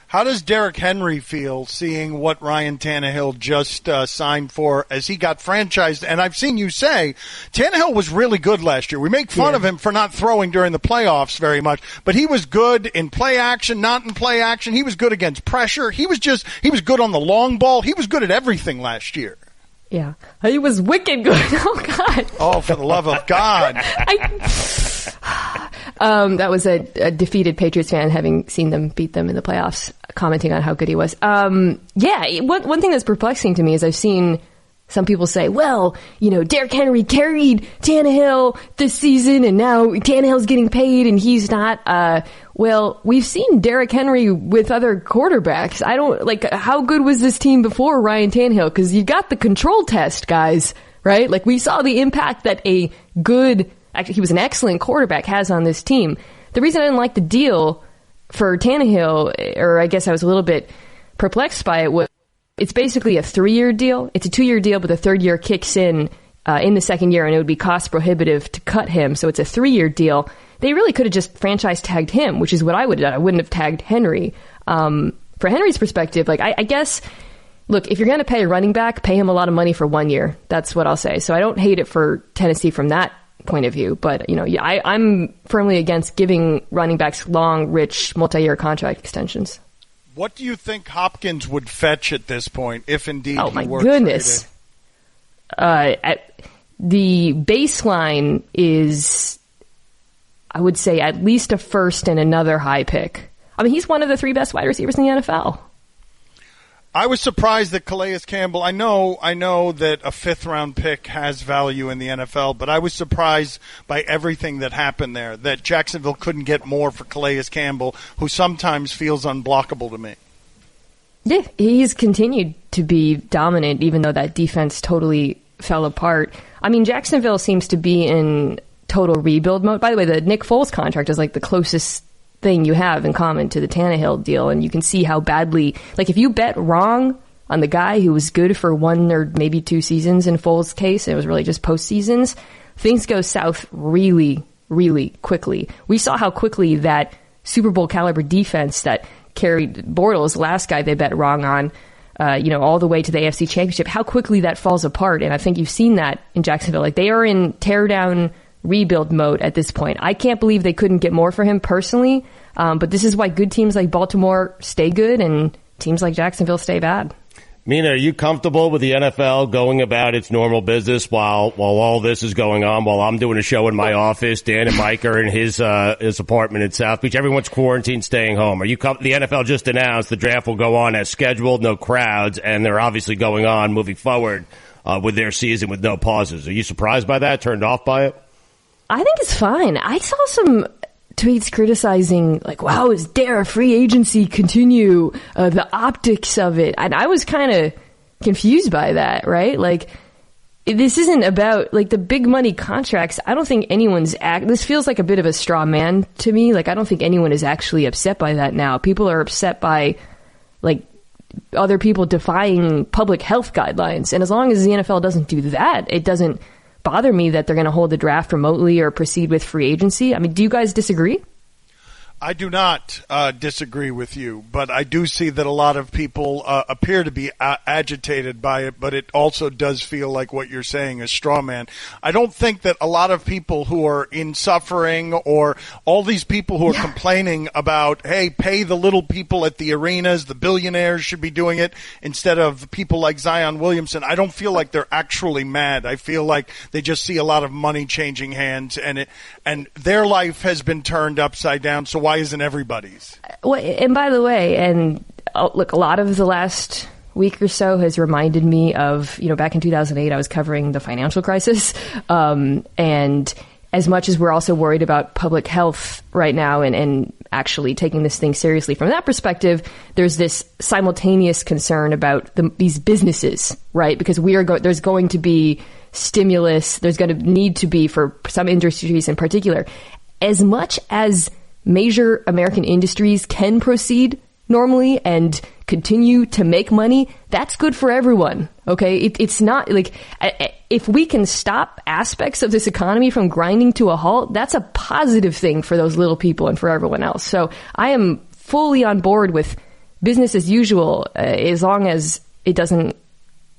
How does Derrick Henry feel seeing what Ryan Tannehill just signed for as he got franchised? And I've seen you say Tannehill was really good last year. We make fun of him for not throwing during the playoffs very much, but he was good in play action, not in play action. He was good against pressure. He was good on the long ball. He was good at everything last year. Yeah. He was wicked good. Oh, God. Oh, for the love of God. That was a defeated Patriots fan, having seen them beat them in the playoffs, commenting on how good he was. One thing that's perplexing to me is I've seen some people say, well, Derrick Henry carried Tannehill this season, and now Tannehill's getting paid and he's not. Well, we've seen Derrick Henry with other quarterbacks. How good was this team before Ryan Tannehill? Because you got the control test, guys, right? Like, we saw the impact that he was an excellent quarterback, has on this team. The reason I didn't like the deal for Tannehill, or I guess I was a little bit perplexed by it, was it's basically a 3-year deal. It's a 2-year deal, but the third year kicks in the second year, and it would be cost prohibitive to cut him. So it's a 3-year deal. They really could have just franchise tagged him, which is what I would have done. I wouldn't have tagged Henry. For Henry's perspective, I guess, look, if you're going to pay a running back, pay him a lot of money for 1 year. That's what I'll say. So I don't hate it for Tennessee from that point of view, but I'm firmly against giving running backs long, rich, multi-year contract extensions. What do you think Hopkins would fetch at this point, if indeed he were traded? Oh, my goodness. The baseline is, I would say, at least a first and another high pick. I mean, he's one of the 3 best wide receivers in the NFL. I was surprised that Calais Campbell, I know that a 5th-round pick has value in the NFL, but I was surprised by everything that happened there, that Jacksonville couldn't get more for Calais Campbell, who sometimes feels unblockable to me. Yeah, he's continued to be dominant, even though that defense totally fell apart. I mean, Jacksonville seems to be in total rebuild mode. By the way, the Nick Foles contract is like the closest thing you have in common to the Tannehill deal, and you can see how badly, like, if you bet wrong on the guy who was good for 1 or maybe 2 seasons in Foles' case, it was really just postseasons, things go south really, really quickly. We saw how quickly that Super Bowl caliber defense that carried Bortles, the last guy they bet wrong on, all the way to the AFC Championship, how quickly that falls apart. And I think you've seen that in Jacksonville. Like, they are in tear-down rebuild mode at this point. I can't believe they couldn't get more for him personally, but this is why good teams like Baltimore stay good and teams like Jacksonville stay bad. Mina, are you comfortable with the NFL going about its normal business while all this is going on, while I'm doing a show in my office, Dan and Mike are in his apartment in South Beach, everyone's quarantined, staying home? The NFL just announced the draft will go on as scheduled, no crowds, and they're obviously going on, moving forward with their season with no pauses. Are you surprised by that, turned off by it? I think it's fine. I saw some tweets criticizing, like, wow, dare free agency continue, the optics of it. And I was kind of confused by that, right? Like, this isn't about, like, the big money contracts. I don't think anyone's this feels like a bit of a straw man to me. Like, I don't think anyone is actually upset by that now. People are upset by, like, other people defying public health guidelines. And as long as the NFL doesn't do that, it doesn't bother me that they're going to hold the draft remotely or proceed with free agency. I mean, do you guys disagree? I do not disagree with you, but I do see that a lot of people appear to be agitated by it, but it also does feel like what you're saying is straw man. I don't think that a lot of people who are in suffering, or all these people who are complaining about, hey, pay the little people at the arenas, the billionaires should be doing it instead of people like Zion Williamson, I don't feel like they're actually mad. I feel like they just see a lot of money changing hands, and their life has been turned upside down, so why isn't everybody's? Well, and by the way, and look, a lot of the last week or so has reminded me of, back in 2008, I was covering the financial crisis. And as much as we're also worried about public health right now and actually taking this thing seriously from that perspective, there's this simultaneous concern about these businesses, right? Because there's going to be stimulus, there's going to need to be for some industries in particular. As much as major American industries can proceed normally and continue to make money, that's good for everyone. Okay. It's not like, if we can stop aspects of this economy from grinding to a halt, that's a positive thing for those little people and for everyone else. So I am fully on board with business as usual, as long as it doesn't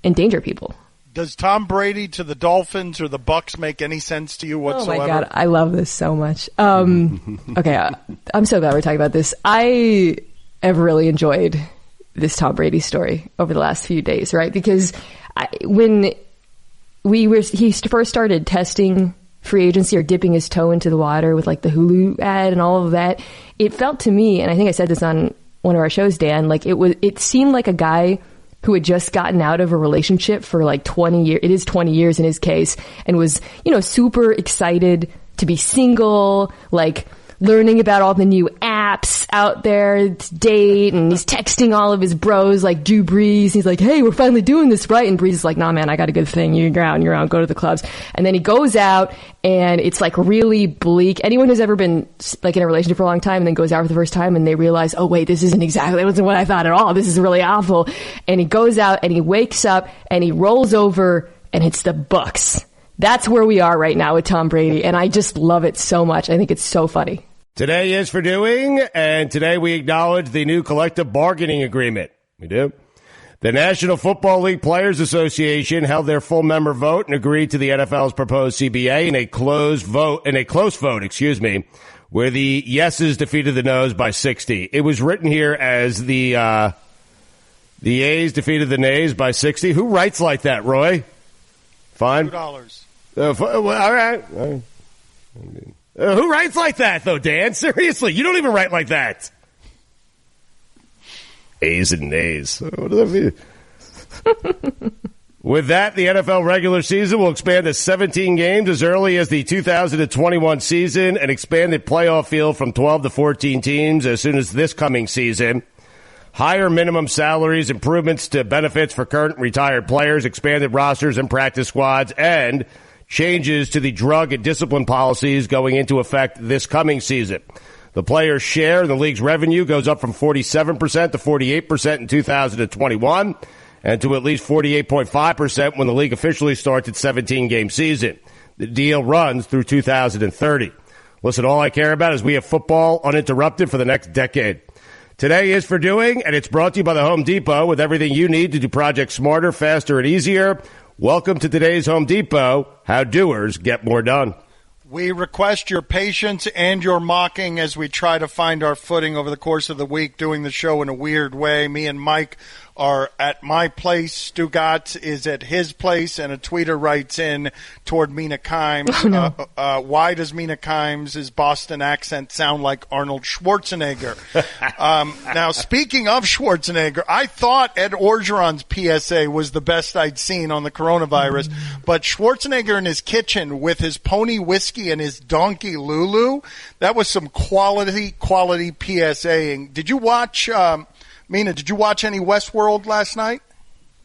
endanger people. Does Tom Brady to the Dolphins or the Bucks make any sense to you whatsoever? Oh my God, I love this so much. Okay, I'm so glad we're talking about this. I have really enjoyed this Tom Brady story over the last few days, right? Because when he first started testing free agency or dipping his toe into the water with like the Hulu ad and all of that, it felt to me, and I think I said this on one of our shows, Dan, like it seemed like a guy who had just gotten out of a relationship for like 20 years, it is 20 years in his case, and was, super excited to be single, like learning about all the new apps out there to date, and he's texting all of his bros like Drew Brees. He's like, hey, we're finally doing this, right? And Brees is like, nah, man, I got a good thing. You're out, go to the clubs. And then he goes out, and it's like really bleak. Anyone who's ever been like in a relationship for a long time and then goes out for the first time and they realize, oh wait, this wasn't what I thought at all. This is really awful. And he goes out and he wakes up and he rolls over and it's the Bucks. That's where we are right now with Tom Brady. And I just love it so much. I think it's so funny. Today is for doing, and today we acknowledge the new collective bargaining agreement. We do. The National Football League Players Association held their full member vote and agreed to the NFL's proposed CBA in a close vote, where the yeses defeated the noes by 60. It was written here as the A's defeated the nays by 60. Who writes like that, Roy? Fine. $2. All right. Who writes like that, though, Dan? Seriously, you don't even write like that. A's and nays. What does that mean? With that, the NFL regular season will expand to 17 games as early as the 2021 season, and expanded playoff field from 12 to 14 teams as soon as this coming season. Higher minimum salaries, improvements to benefits for current and retired players, expanded rosters and practice squads, and changes to the drug and discipline policies going into effect this coming season. The players' share in the league's revenue goes up from 47% to 48% in 2021 and to at least 48.5% when the league officially starts its 17-game season. The deal runs through 2030. Listen, all I care about is we have football uninterrupted for the next decade. Today is for doing, and it's brought to you by the Home Depot with everything you need to do projects smarter, faster, and easier. Welcome to today's Home Depot, how doers get more done. We request your patience and your mocking as we try to find our footing over the course of the week, doing the show in a weird way. Me and Mike are at my place. Stugotz is at his place, and a tweeter writes in toward Mina Kimes. Oh, no. Why does Mina Kimes' Boston accent sound like Arnold Schwarzenegger? Now, speaking of Schwarzenegger, I thought Ed Orgeron's PSA was the best I'd seen on the coronavirus, but Schwarzenegger in his kitchen with his pony whiskey and his donkey Lulu, that was some quality PSAing. Did you watch, Mina, did you watch any Westworld last night?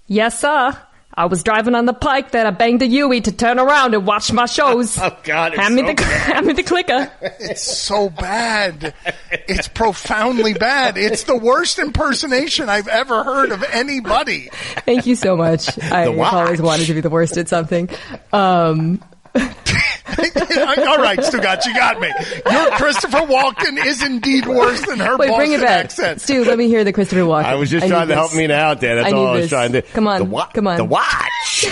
Yes, sir. I was driving on the pike, then I banged a Yui to turn around and watch my shows. Oh, God, hand me the clicker. It's so bad. It's profoundly bad. It's the worst impersonation I've ever heard of anybody. Thank you so much. I've always wanted to be the worst at something. All right, Stugotz, you got me. Your Christopher Walken is indeed worse than her Wait, Boston bring it back. accent. Stu, let me hear the Christopher Walken. I was just trying to help Mina out there. That's all I was trying to. Come on. Come on. The watch.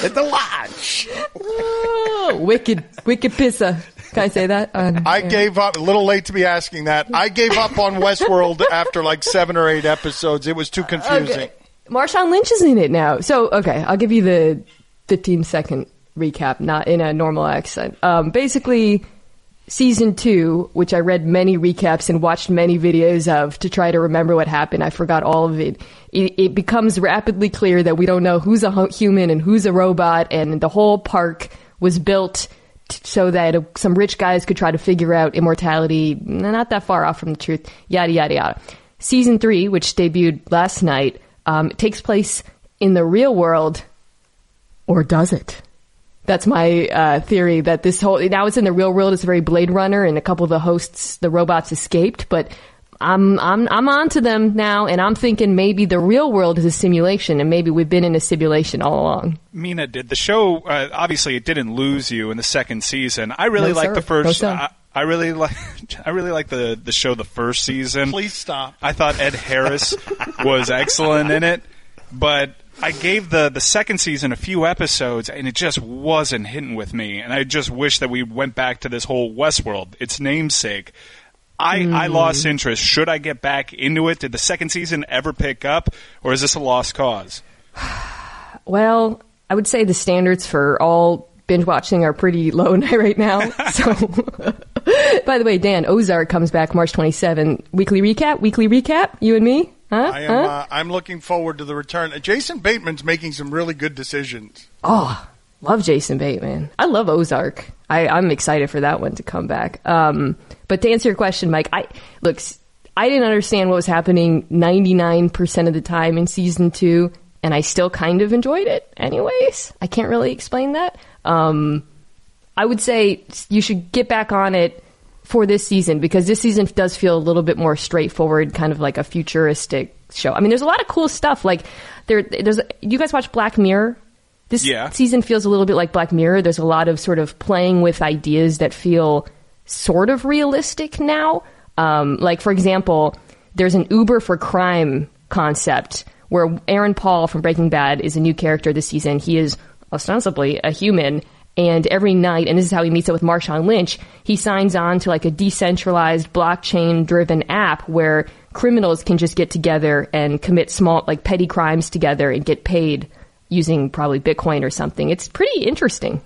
The watch. Oh, wicked pisser. Can I say that? I gave up. A little late to be asking that. I gave up on Westworld after like 7 or 8 episodes. It was too confusing. Okay. Marshawn Lynch is in it now. So, okay, I'll give you the 15-second recap, not in a normal accent. Basically, season 2, which I read many recaps and watched many videos of to try to remember what happened. I forgot all of it. It becomes rapidly clear that we don't know who's a human and who's a robot, and the whole park was built so that some rich guys could try to figure out immortality. Not that far off from the truth. Yada, yada, yada. Season 3, which debuted last night, takes place in the real world, or does it? That's my theory, that this whole, now it's in the real world, it's very Blade Runner, and a couple of the hosts, the robots, escaped, but I'm on to them now, and I'm thinking maybe the real world is a simulation, and maybe we've been in a simulation all along. Mina, did the show, obviously it didn't lose you in the second season. I really liked the first, I really like the show the first season. Please stop. I thought Ed Harris was excellent in it, but I gave the second season a few episodes, and it just wasn't hitting with me. And I just wish that we went back to this whole Westworld, its namesake. I lost interest. Should I get back into it? Did the second season ever pick up, or is this a lost cause? Well, I would say the standards for all binge watching are pretty low right now. So, by the way, Dan, Ozark comes back March 27. Weekly recap, you and me? Huh? I'm looking forward to the return. Jason Bateman's making some really good decisions. Oh, love Jason Bateman. I love Ozark. I'm excited for that one to come back. But to answer your question, Mike, I didn't understand what was happening 99% of the time in season 2, and I still kind of enjoyed it anyways. I can't really explain that. I would say you should get back on it for this season, because this season does feel a little bit more straightforward, kind of like a futuristic show. I mean, there's a lot of cool stuff. Like, you guys watch Black Mirror? This season feels a little bit like Black Mirror. There's a lot of sort of playing with ideas that feel sort of realistic now. Like, for example, there's an Uber for crime concept where Aaron Paul from Breaking Bad is a new character this season. He is ostensibly a human, and every night, and this is how he meets up with Marshawn Lynch, he signs on to like a decentralized blockchain-driven app where criminals can just get together and commit small, like petty crimes together and get paid using probably Bitcoin or something. It's pretty interesting.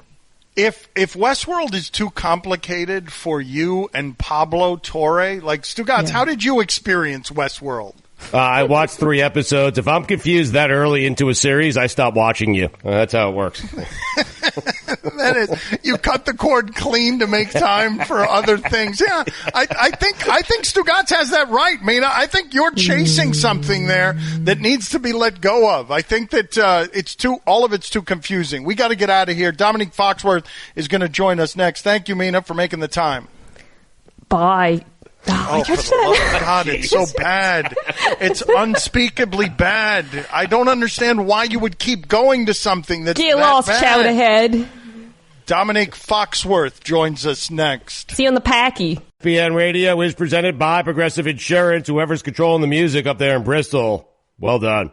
If Westworld is too complicated for you and Pablo Torre, like Stugotz, how did you experience Westworld? I watched 3 episodes. If I'm confused that early into a series, I stop watching you. That's how it works. That is, you cut the cord clean to make time for other things. Yeah, I think Stugotz has that right, Mina. I think you're chasing something there that needs to be let go of. I think that all of it's too confusing. We got to get out of here. Domonique Foxworth is going to join us next. Thank you, Mina, for making the time. Bye. Oh, for the love of God, it's so bad. It's unspeakably bad. I don't understand why you would keep going to something that's Get that lost, bad. shout ahead. Domonique Foxworth joins us next. See you on the Packy. PN Radio is presented by Progressive Insurance. Whoever's controlling the music up there in Bristol, well done.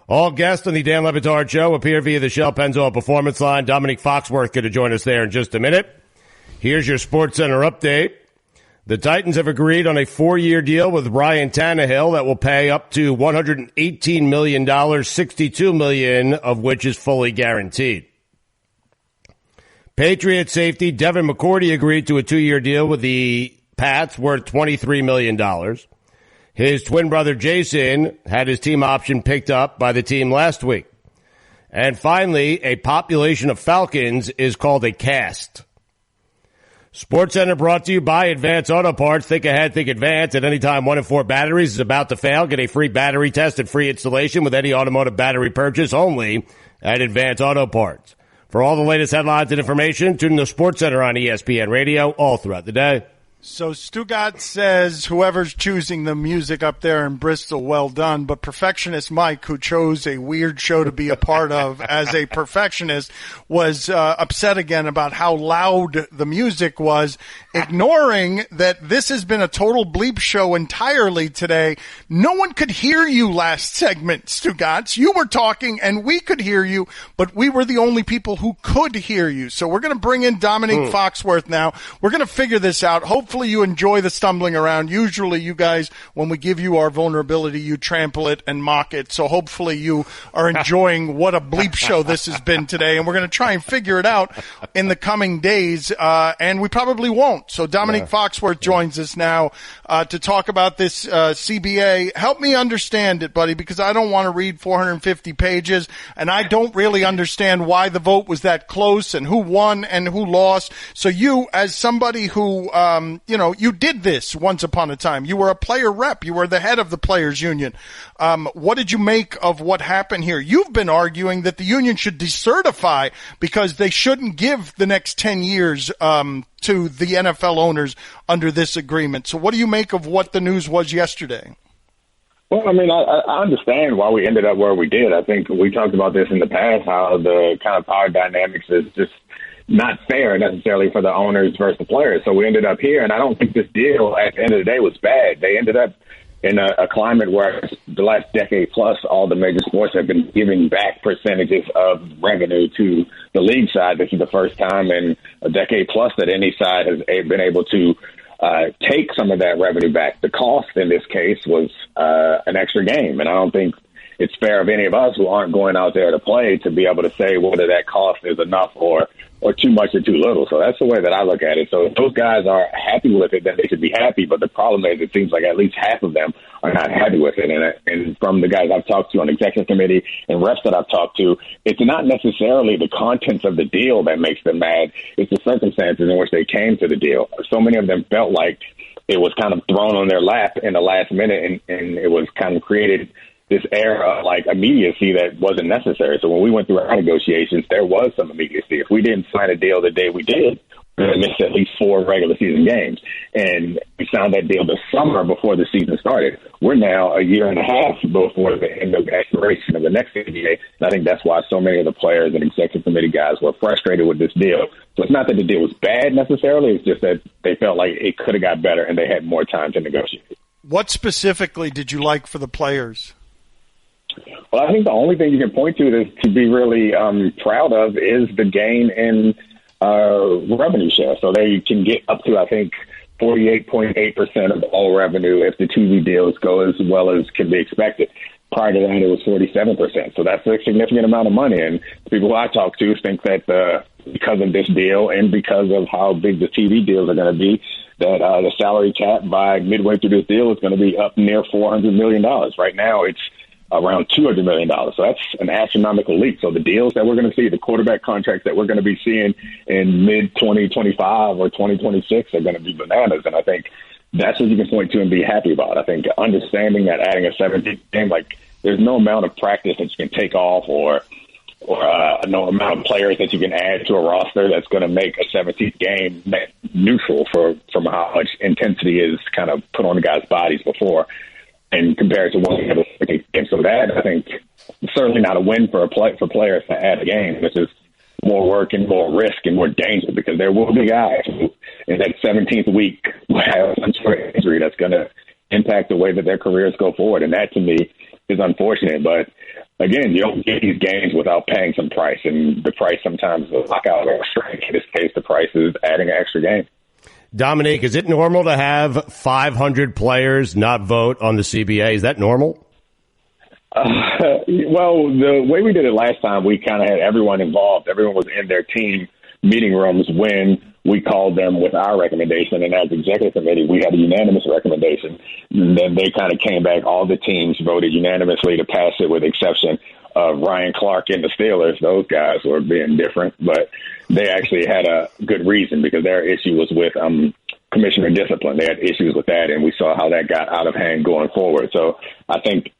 All guests on the Dan Le Batard Show appear via the Shell Pennzoil Performance Line. Domonique Foxworth going to join us there in just a minute. Here's your SportsCenter update. The Titans have agreed on a 4-year deal with Ryan Tannehill that will pay up to $118 million, $62 million of which is fully guaranteed. Patriot safety Devin McCourty agreed to a 2-year deal with the Pats worth $23 million. His twin brother Jason had his team option picked up by the team last week. And finally, a population of Falcons is called a cast. SportsCenter brought to you by Advance Auto Parts. Think ahead, think advance. At any time, 1 in 4 batteries is about to fail. Get a free battery test and free installation with any automotive battery purchase only at Advance Auto Parts. For all the latest headlines and information, tune in to SportsCenter on ESPN Radio all throughout the day. So Stugotz says whoever's choosing the music up there in Bristol, well done. But Perfectionist Mike, who chose a weird show to be a part of as a perfectionist, was upset again about how loud the music was, ignoring that this has been a total bleep show entirely today. No one could hear you last segment, Stugotz. You were talking and we could hear you, but we were the only people who could hear you. So we're going to bring in Domonique Foxworth now. We're going to figure this out. Hopefully you enjoy the stumbling around. Usually you guys, when we give you our vulnerability, you trample it and mock it. So hopefully you are enjoying what a bleep show this has been today. And we're going to try and figure it out in the coming days. And we probably won't. So Domonique Foxworth joins us now to talk about this CBA. Help me understand it, buddy, because I don't want to read 450 pages. And I don't really understand why the vote was that close and who won and who lost. So you, as somebody who, you did this once upon a time. You were a player rep. You were the head of the players union. What did you make of what happened here? You've been arguing that the union should decertify because they shouldn't give the next 10 years to the NFL owners under this agreement. So what do you make of what the news was yesterday? Well, I mean, I understand why we ended up where we did. I think we talked about this in the past, how the kind of power dynamics is just not fair necessarily for the owners versus the players. So we ended up here, and I don't think this deal at the end of the day was bad. They ended up in a climate where the last decade plus all the major sports have been giving back percentages of revenue to the league side. This is the first time in a decade plus that any side has been able to take some of that revenue back. The cost in this case was an extra game, and I don't think it's fair of any of us who aren't going out there to play to be able to say whether that cost is enough or too much or too little. So that's the way that I look at it. So if those guys are happy with it, then they should be happy. But the problem is it seems like at least half of them are not happy with it. And from the guys I've talked to on the executive committee and refs that I've talked to, it's not necessarily the contents of the deal that makes them mad. It's the circumstances in which they came to the deal. So many of them felt like it was kind of thrown on their lap in the last minute, and it was kind of created this air of like immediacy that wasn't necessary. So when we went through our negotiations, there was some immediacy. If we didn't sign a deal the day we did, we would have missed at least 4 regular season games. And we signed that deal the summer before the season started. We're now a year and a half before the end of the expiration of the next CBA. And I think that's why so many of the players and executive committee guys were frustrated with this deal. So it's not that the deal was bad necessarily. It's just that they felt like it could have got better and they had more time to negotiate. What specifically did you like for the players? Well, I think the only thing you can point to be really proud of is the gain in revenue share. So they can get up to, I think, 48.8% of all revenue if the TV deals go as well as can be expected. Prior to that, it was 47%. So that's a significant amount of money. And people who I talk to think that because of this deal and because of how big the TV deals are going to be, that the salary cap by midway through this deal is going to be up near $400 million. Right now, it's around $200 million. So that's an astronomical leap. So the deals that we're going to see, the quarterback contracts that we're going to be seeing in mid-2025 or 2026 are going to be bananas. And I think that's what you can point to and be happy about. I think understanding that adding a 17th game, like there's no amount of practice that you can take off or no amount of players that you can add to a roster that's going to make a 17th game neutral from how much intensity is kind of put on the guys' bodies before. And compared to what we have a game, so that I think certainly not a win for players to add a game. This is more work and more risk and more danger because there will be guys who in that 17th week will have some sort of injury that's going to impact the way that their careers go forward, and that to me is unfortunate. But again, you don't get these games without paying some price, and the price sometimes is a lockout or a strike. In this case, the price is adding an extra game. Domonique, is it normal to have 500 players not vote on the CBA? Is that normal? Well, the way we did it last time, we kind of had everyone involved. Everyone was in their team meeting rooms when we called them with our recommendation. And as executive committee, we had a unanimous recommendation. And then they kind of came back. All the teams voted unanimously to pass it, with the exception of Ryan Clark and the Steelers. Those guys were being different, but they actually had a good reason, because their issue was with commissioner discipline. They had issues with that, and we saw how that got out of hand going forward. So I think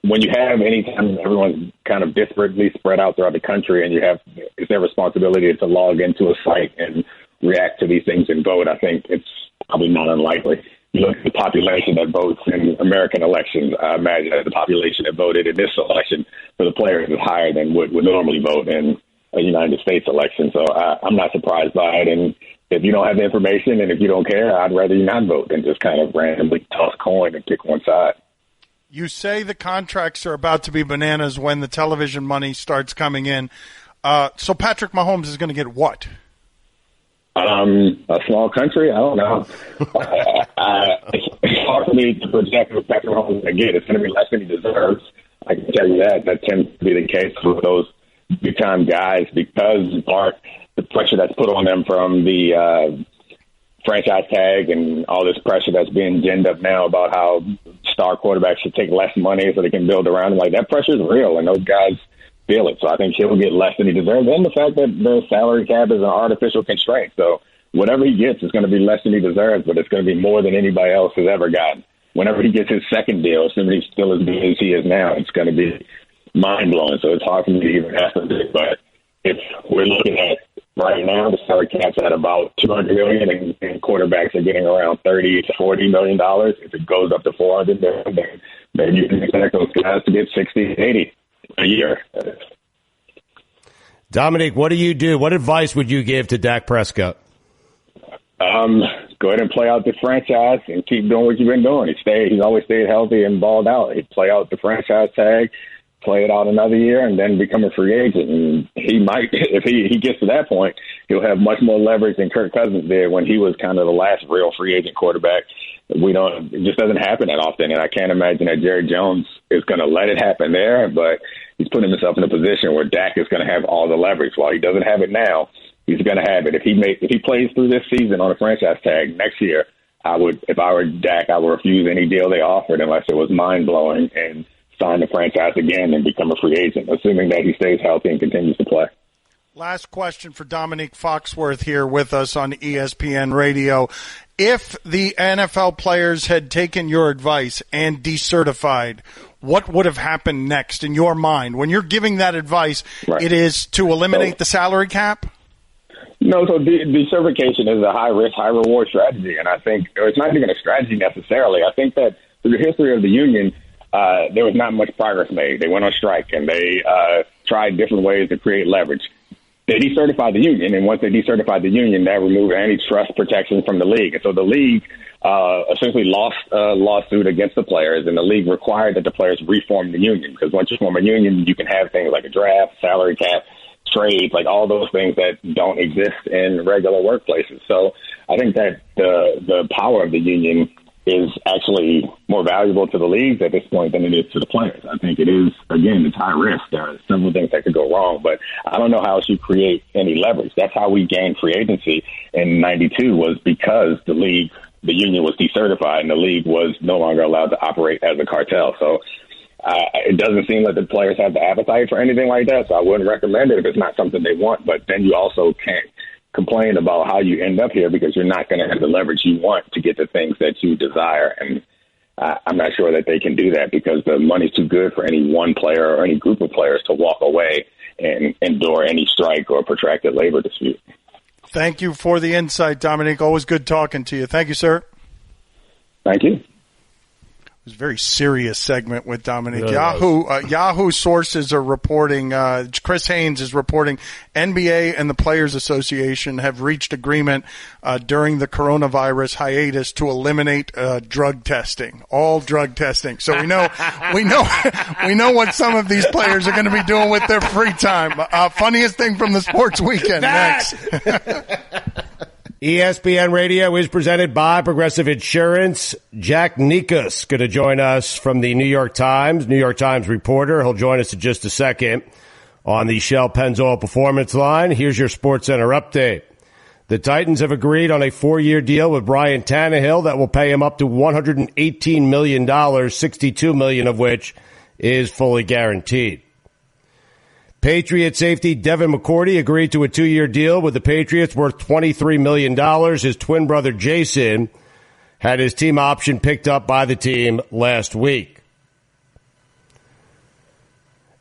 when you have anytime everyone's kind of disparately spread out throughout the country, and it's their responsibility to log into a site and react to these things and vote, I think it's probably not unlikely. You look at the population that votes in American elections, I imagine that the population that voted in this election for the players is higher than would normally vote in a United States election. So I'm not surprised by it. And if you don't have the information and if you don't care, I'd rather you not vote than just kind of randomly toss a coin and pick one side. You say the contracts are about to be bananas when the television money starts coming in. So Patrick Mahomes is going to get what? A small country? I don't know. It's hard for me to project what Patrick Mahomes is going to get. It's going to be less than he deserves. I can tell you that. That tends to be the case with those big-time guys, because the pressure that's put on them from the franchise tag and all this pressure that's being ginned up now about how star quarterbacks should take less money so they can build around them. Like, that pressure is real, and those guys feel it. So I think he'll get less than he deserves. And the fact that the salary cap is an artificial constraint. So whatever he gets is going to be less than he deserves, but it's going to be more than anybody else has ever gotten. Whenever he gets his second deal, assuming he's still as big as he is now, it's going to be mind-blowing. So it's hard for me to even ask him this. But if we're looking at right now, the salary cap's at about $200 million, and quarterbacks are getting around $30 to $40 million. If it goes up to $400 million, then maybe you can expect those guys to get 60, 80 a year. Domonique, what do you do? What advice would you give to Dak Prescott? Go ahead and play out the franchise and keep doing what you've been doing. He's always stayed healthy and balled out. He'd play out the franchise tag, play it out another year, and then become a free agent. And he might, if he gets to that point, he'll have much more leverage than Kirk Cousins did when he was kind of the last real free agent quarterback. It just doesn't happen that often, and I can't imagine that Jerry Jones is going to let it happen there, but he's putting himself in a position where Dak is going to have all the leverage. While he doesn't have it now, he's going to have it. If he plays through this season on a franchise tag next year, if I were Dak, I would refuse any deal they offered unless it was mind-blowing, and sign the franchise again and become a free agent, assuming that he stays healthy and continues to play. Last question for Domonique Foxworth here with us on ESPN Radio. If the NFL players had taken your advice and decertified, what would have happened next in your mind? When you're giving that advice, right, it is to eliminate the salary cap? No, so decertification is a high-risk, high-reward strategy, and I think it's not even a strategy necessarily. I think that through the history of the union, there was not much progress made. They went on strike, and they tried different ways to create leverage. They decertified the union, and once they decertified the union, that removed antitrust protection from the league. And so the league essentially lost a lawsuit against the players, and the league required that the players reform the union, because once you form a union, you can have things like a draft, salary cap, trades, like all those things that don't exist in regular workplaces. So I think that the power of the union is actually more valuable to the leagues at this point than it is to the players. I think it is, again, it's high risk. There are several things that could go wrong, but I don't know how else you create any leverage. That's how we gained free agency in 92, was because the union was decertified and the league was no longer allowed to operate as a cartel. So it doesn't seem like the players have the appetite for anything like that, so I wouldn't recommend it if it's not something they want. But then you also can't complain about how you end up here, because you're not going to have the leverage you want to get the things that you desire. And I'm not sure that they can do that, because the money's too good for any one player or any group of players to walk away and endure any strike or protracted labor dispute. Thank you for the insight, Domonique. Always good talking to you. Thank you, sir. Thank you. It was a very serious segment with Domonique. Really Yahoo sources are reporting, Chris Haynes is reporting, NBA and the Players Association have reached agreement during the coronavirus hiatus to eliminate drug testing, all drug testing. So we know what some of these players are going to be doing with their free time. Funniest thing from the sports weekend next. ESPN Radio is presented by Progressive Insurance. Jack Nicas going to join us from the New York Times reporter. He'll join us in just a second on the Shell Pennzoil Performance Line. Here's your SportsCenter update. The Titans have agreed on a 4-year deal with Ryan Tannehill that will pay him up to $118 million, $62 million of which is fully guaranteed. Patriot safety Devin McCourty agreed to a 2-year deal with the Patriots worth $23 million. His twin brother Jason had his team option picked up by the team last week.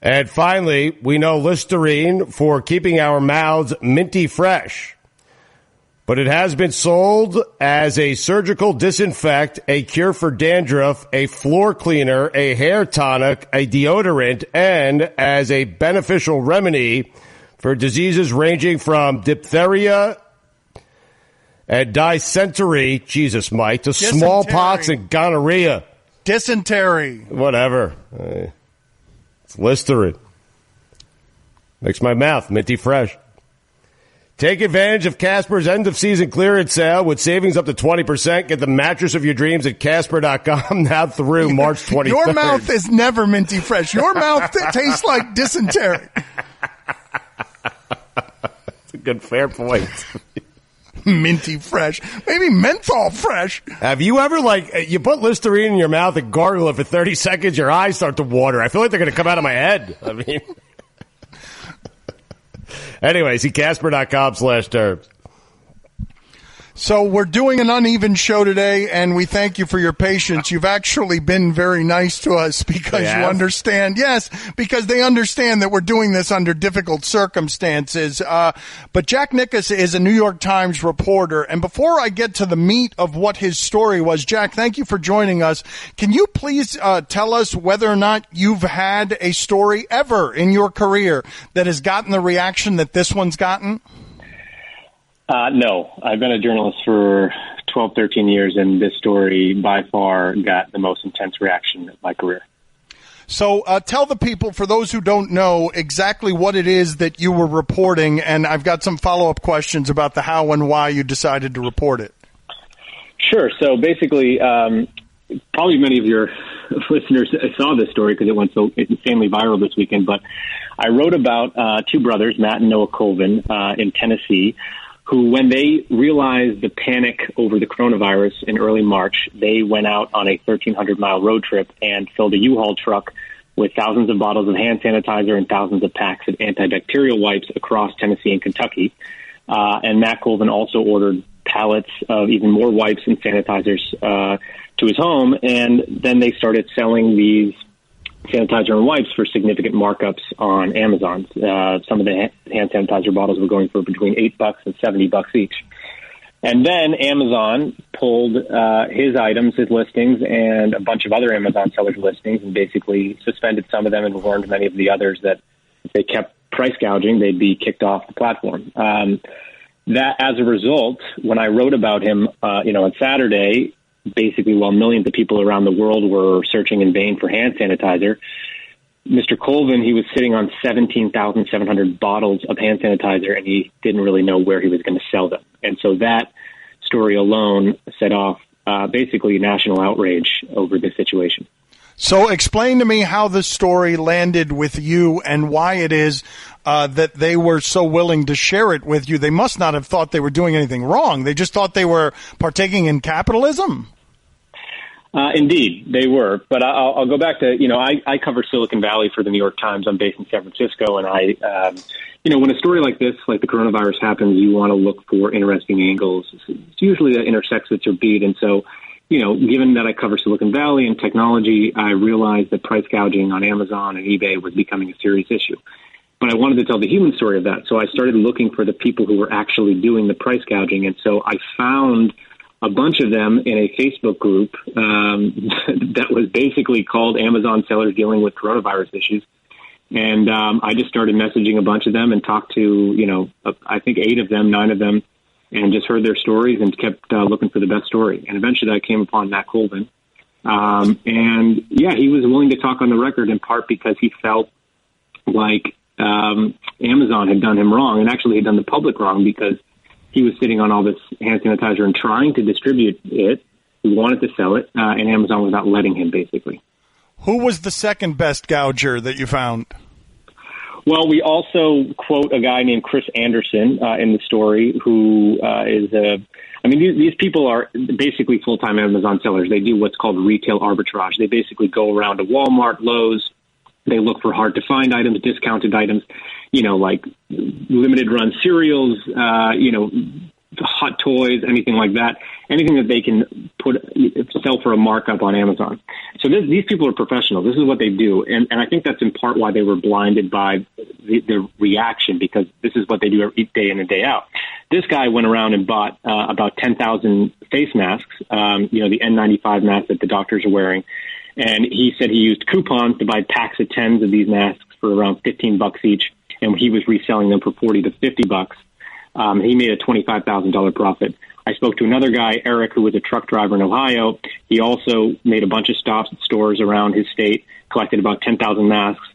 And finally, we know Listerine for keeping our mouths minty fresh. But it has been sold as a surgical disinfect, a cure for dandruff, a floor cleaner, a hair tonic, a deodorant, and as a beneficial remedy for diseases ranging from diphtheria and dysentery, Jesus, Mike, to smallpox and gonorrhea. Dysentery. Whatever. It's Listerine. Makes my mouth minty fresh. Take advantage of Casper's end-of-season clearance sale with savings up to 20%. Get the mattress of your dreams at Casper.com now through March 23rd. Your mouth is never minty fresh. Your mouth tastes like dysentery. That's a good, fair point. Minty fresh. Maybe menthol fresh. Have you ever, you put Listerine in your mouth and gargle it for 30 seconds, your eyes start to water. I feel like they're going to come out of my head. I mean... Anyway, see Casper.com/terms. So we're doing an uneven show today, and we thank you for your patience. You've actually been very nice to us because you understand. Yes, because they understand that we're doing this under difficult circumstances. But Jack Nicas is a New York Times reporter. And before I get to the meat of what his story was, Jack, thank you for joining us. Can you please tell us whether or not you've had a story ever in your career that has gotten the reaction that this one's gotten? No, I've been a journalist for 12, 13 years, and this story by far got the most intense reaction of my career. So tell the people, for those who don't know, exactly what it is that you were reporting, and I've got some follow-up questions about the how and why you decided to report it. Sure. So basically, probably many of your listeners saw this story because it went so insanely viral this weekend, but I wrote about two brothers, Matt and Noah Colvin, in Tennessee, who, when they realized the panic over the coronavirus in early March, they went out on a 1,300-mile road trip and filled a U-Haul truck with thousands of bottles of hand sanitizer and thousands of packs of antibacterial wipes across Tennessee and Kentucky. And Matt Colvin also ordered pallets of even more wipes and sanitizers to his home, and then they started selling these sanitizer and wipes for significant markups on Amazon. Some of the hand sanitizer bottles were going for between $8 and $70 each. And then Amazon pulled his items, his listings, and a bunch of other Amazon sellers' listings, and basically suspended some of them and warned many of the others that if they kept price gouging, they'd be kicked off the platform. That, as a result, when I wrote about him, on Saturday, basically while millions of people around the world were searching in vain for hand sanitizer, Mr. Colvin, he was sitting on 17,700 bottles of hand sanitizer, and he didn't really know where he was going to sell them. And so that story alone set off basically national outrage over this situation. So explain to me how the story landed with you and why it is that they were so willing to share it with you. They must not have thought they were doing anything wrong. They just thought they were partaking in capitalism. Indeed, they were. But I'll go back to, I cover Silicon Valley for the New York Times. I'm based in San Francisco. And when a story like this, like the coronavirus happens, you want to look for interesting angles. It's usually that intersects with your beat. And so, given that I cover Silicon Valley and technology, I realized that price gouging on Amazon and eBay was becoming a serious issue. But I wanted to tell the human story of that. So I started looking for the people who were actually doing the price gouging. And so I found a bunch of them in a Facebook group that was basically called Amazon Sellers Dealing with Coronavirus Issues. And I just started messaging a bunch of them and talked to, I think 8 of them, 9 of them, and just heard their stories and kept looking for the best story. And eventually I came upon Matt Colvin. And, he was willing to talk on the record in part because he felt like Amazon had done him wrong, and actually had done the public wrong, because he was sitting on all this hand sanitizer and trying to distribute it. He wanted to sell it, and Amazon was not letting him, basically. Who was the second best gouger that you found? Well, we also quote a guy named Chris Anderson in the story who is these people are basically full-time Amazon sellers. They do what's called retail arbitrage. They basically go around to Walmart, Lowe's. They look for hard-to-find items, discounted items, like limited-run cereals, hot toys, anything like that, anything that they can sell for a markup on Amazon. So these people are professionals. This is what they do. And I think that's in part why they were blinded by the reaction, because this is what they do every day in and day out. This guy went around and bought about 10,000 face masks, the N95 masks that the doctors are wearing. And he said he used coupons to buy packs of 10s of these masks for around $15 each. And he was reselling them for $40 to $50. He made a $25,000 profit. I spoke to another guy, Eric, who was a truck driver in Ohio. He also made a bunch of stops at stores around his state, collected about 10,000 masks.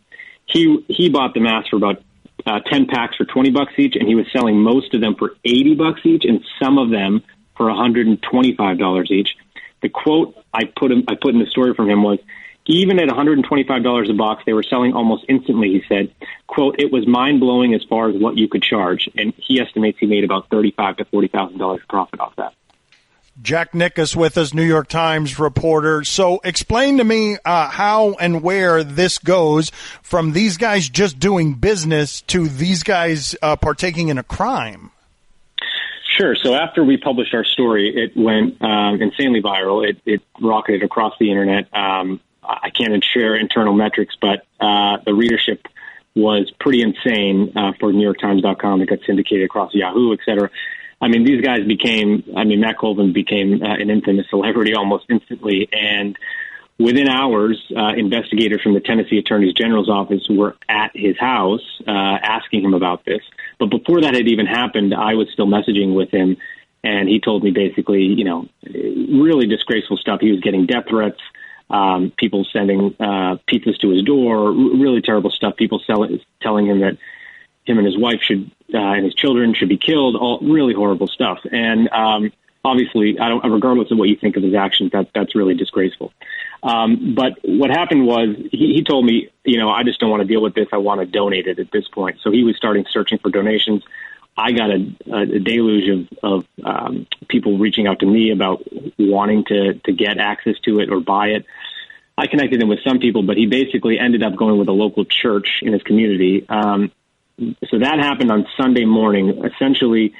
He bought the masks for about 10 packs for $20 each, and he was selling most of them for $80 each, and some of them for $125 each. The quote I put in the story from him was, even at $125 a box, they were selling almost instantly, he said. Quote, it was mind-blowing as far as what you could charge. And he estimates he made about $35,000 to $40,000 profit off that. Jack Nicas with us, New York Times reporter. So explain to me how and where this goes from these guys just doing business to these guys partaking in a crime. Sure. So after we published our story, it went insanely viral. It rocketed across the internet. I can't share internal metrics, but the readership was pretty insane for NewYorkTimes.com. It got syndicated across Yahoo, et cetera. I mean, these guys Matt Colvin became an infamous celebrity almost instantly. And within hours, investigators from the Tennessee Attorney General's office were at his house asking him about this. But before that had even happened, I was still messaging with him. And he told me basically, really disgraceful stuff. He was getting death threats. People sending pizzas to his door, really terrible stuff. People telling him that him and his wife and his children should be killed. All really horrible stuff. And obviously, regardless of what you think of his actions, that's really disgraceful. But what happened was he told me, I just don't want to deal with this. I want to donate it at this point. So he was searching for donations. I got a deluge of people reaching out to me about wanting to get access to it or buy it. I connected him with some people, but he basically ended up going with a local church in his community. So that happened on Sunday morning. Essentially,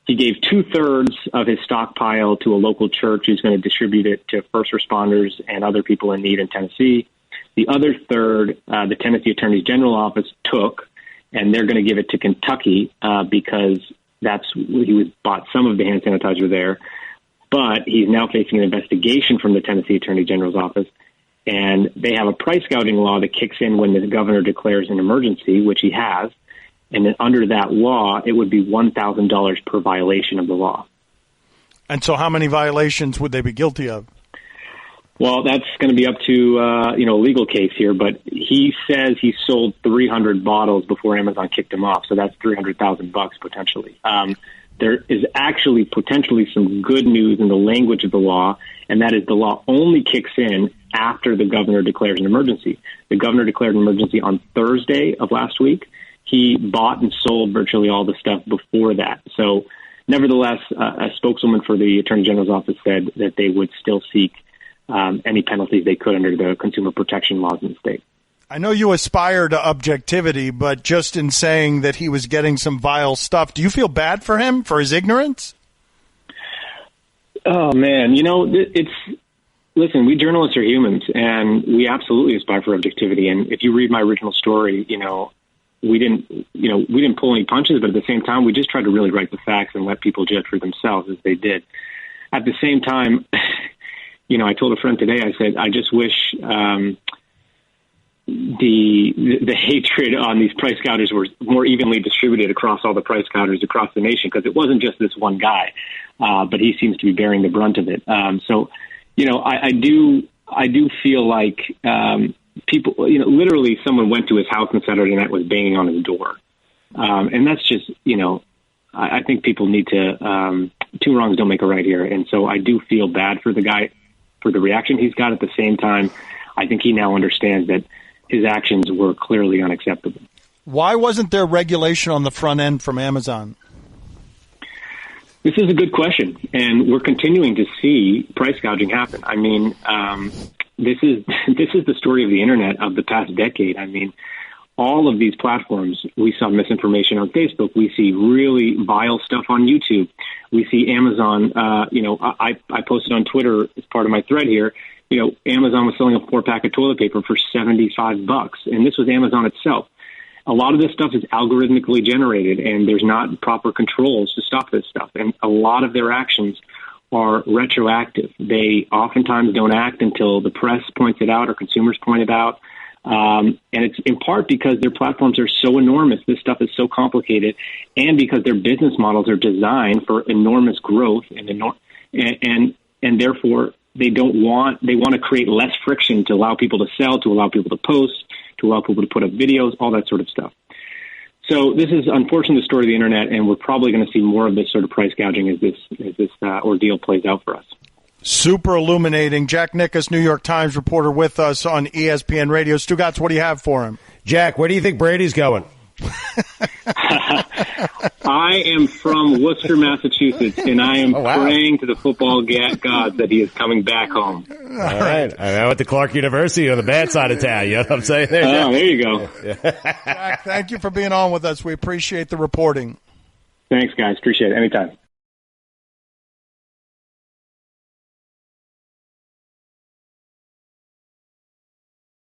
he gave 2/3 of his stockpile to a local church who's going to distribute it to first responders and other people in need in Tennessee. The other third, the Tennessee Attorney General office took, and they're going to give it to Kentucky because he bought some of the hand sanitizer there. But he's now facing an investigation from the Tennessee Attorney General's office. And they have a price gouging law that kicks in when the governor declares an emergency, which he has. And then under that law, it would be $1,000 per violation of the law. And so how many violations would they be guilty of? Well, that's going to be up to a legal case here, but he says he sold 300 bottles before Amazon kicked him off, so that's $300,000 potentially. There is actually potentially some good news in the language of the law, and that is the law only kicks in after the governor declares an emergency. The governor declared an emergency on Thursday of last week. He bought and sold virtually all the stuff before that. So nevertheless, a spokeswoman for the Attorney General's office said that they would still seek any penalties they could under the consumer protection laws in the state. I know you aspire to objectivity, but just in saying that he was getting some vile stuff, do you feel bad for him, for his ignorance? Oh, man. Listen, we journalists are humans, and we absolutely aspire for objectivity. And if you read my original story, we didn't pull any punches, but at the same time, we just tried to really write the facts and let people judge for themselves as they did. At the same time, I told a friend today, I said, I just wish the hatred on these price gougers were more evenly distributed across all the price gougers across the nation, because it wasn't just this one guy, but he seems to be bearing the brunt of it. I do feel like people, literally someone went to his house on Saturday night, was banging on his door. And that's just, I think people need to, two wrongs don't make a right here. And so I do feel bad for the guy for the reaction he's got. At the same time, I think he now understands that his actions were clearly unacceptable. Why wasn't there regulation on the front end from Amazon? This is a good question, and we're continuing to see price gouging happen. I mean, this is the story of the internet of the past decade. I mean, all of these platforms, we saw misinformation on Facebook. We see really vile stuff on YouTube. We see Amazon, I posted on Twitter as part of my thread here, Amazon was selling a 4-pack of toilet paper for $75, and this was Amazon itself. A lot of this stuff is algorithmically generated, and there's not proper controls to stop this stuff. And a lot of their actions are retroactive. They oftentimes don't act until the press points it out or consumers point it out. And it's in part because their platforms are so enormous. This stuff is so complicated, and because their business models are designed for enormous growth and therefore they want to create less friction to allow people to sell, to allow people to post, to allow people to put up videos, all that sort of stuff. So this is unfortunately the story of the internet, and we're probably going to see more of this sort of price gouging as this ordeal plays out for us. Super illuminating. Jack Nicas, New York Times reporter, with us on ESPN Radio. Stugotz, what do you have for him? Jack, where do you think Brady's going? I am from Worcester, Massachusetts, and I am praying to the football gods that he is coming back home. All right. I went to Clark University on the bad side of town. You know what I'm saying? There you go. Jack, thank you for being on with us. We appreciate the reporting. Thanks, guys. Appreciate it. Anytime.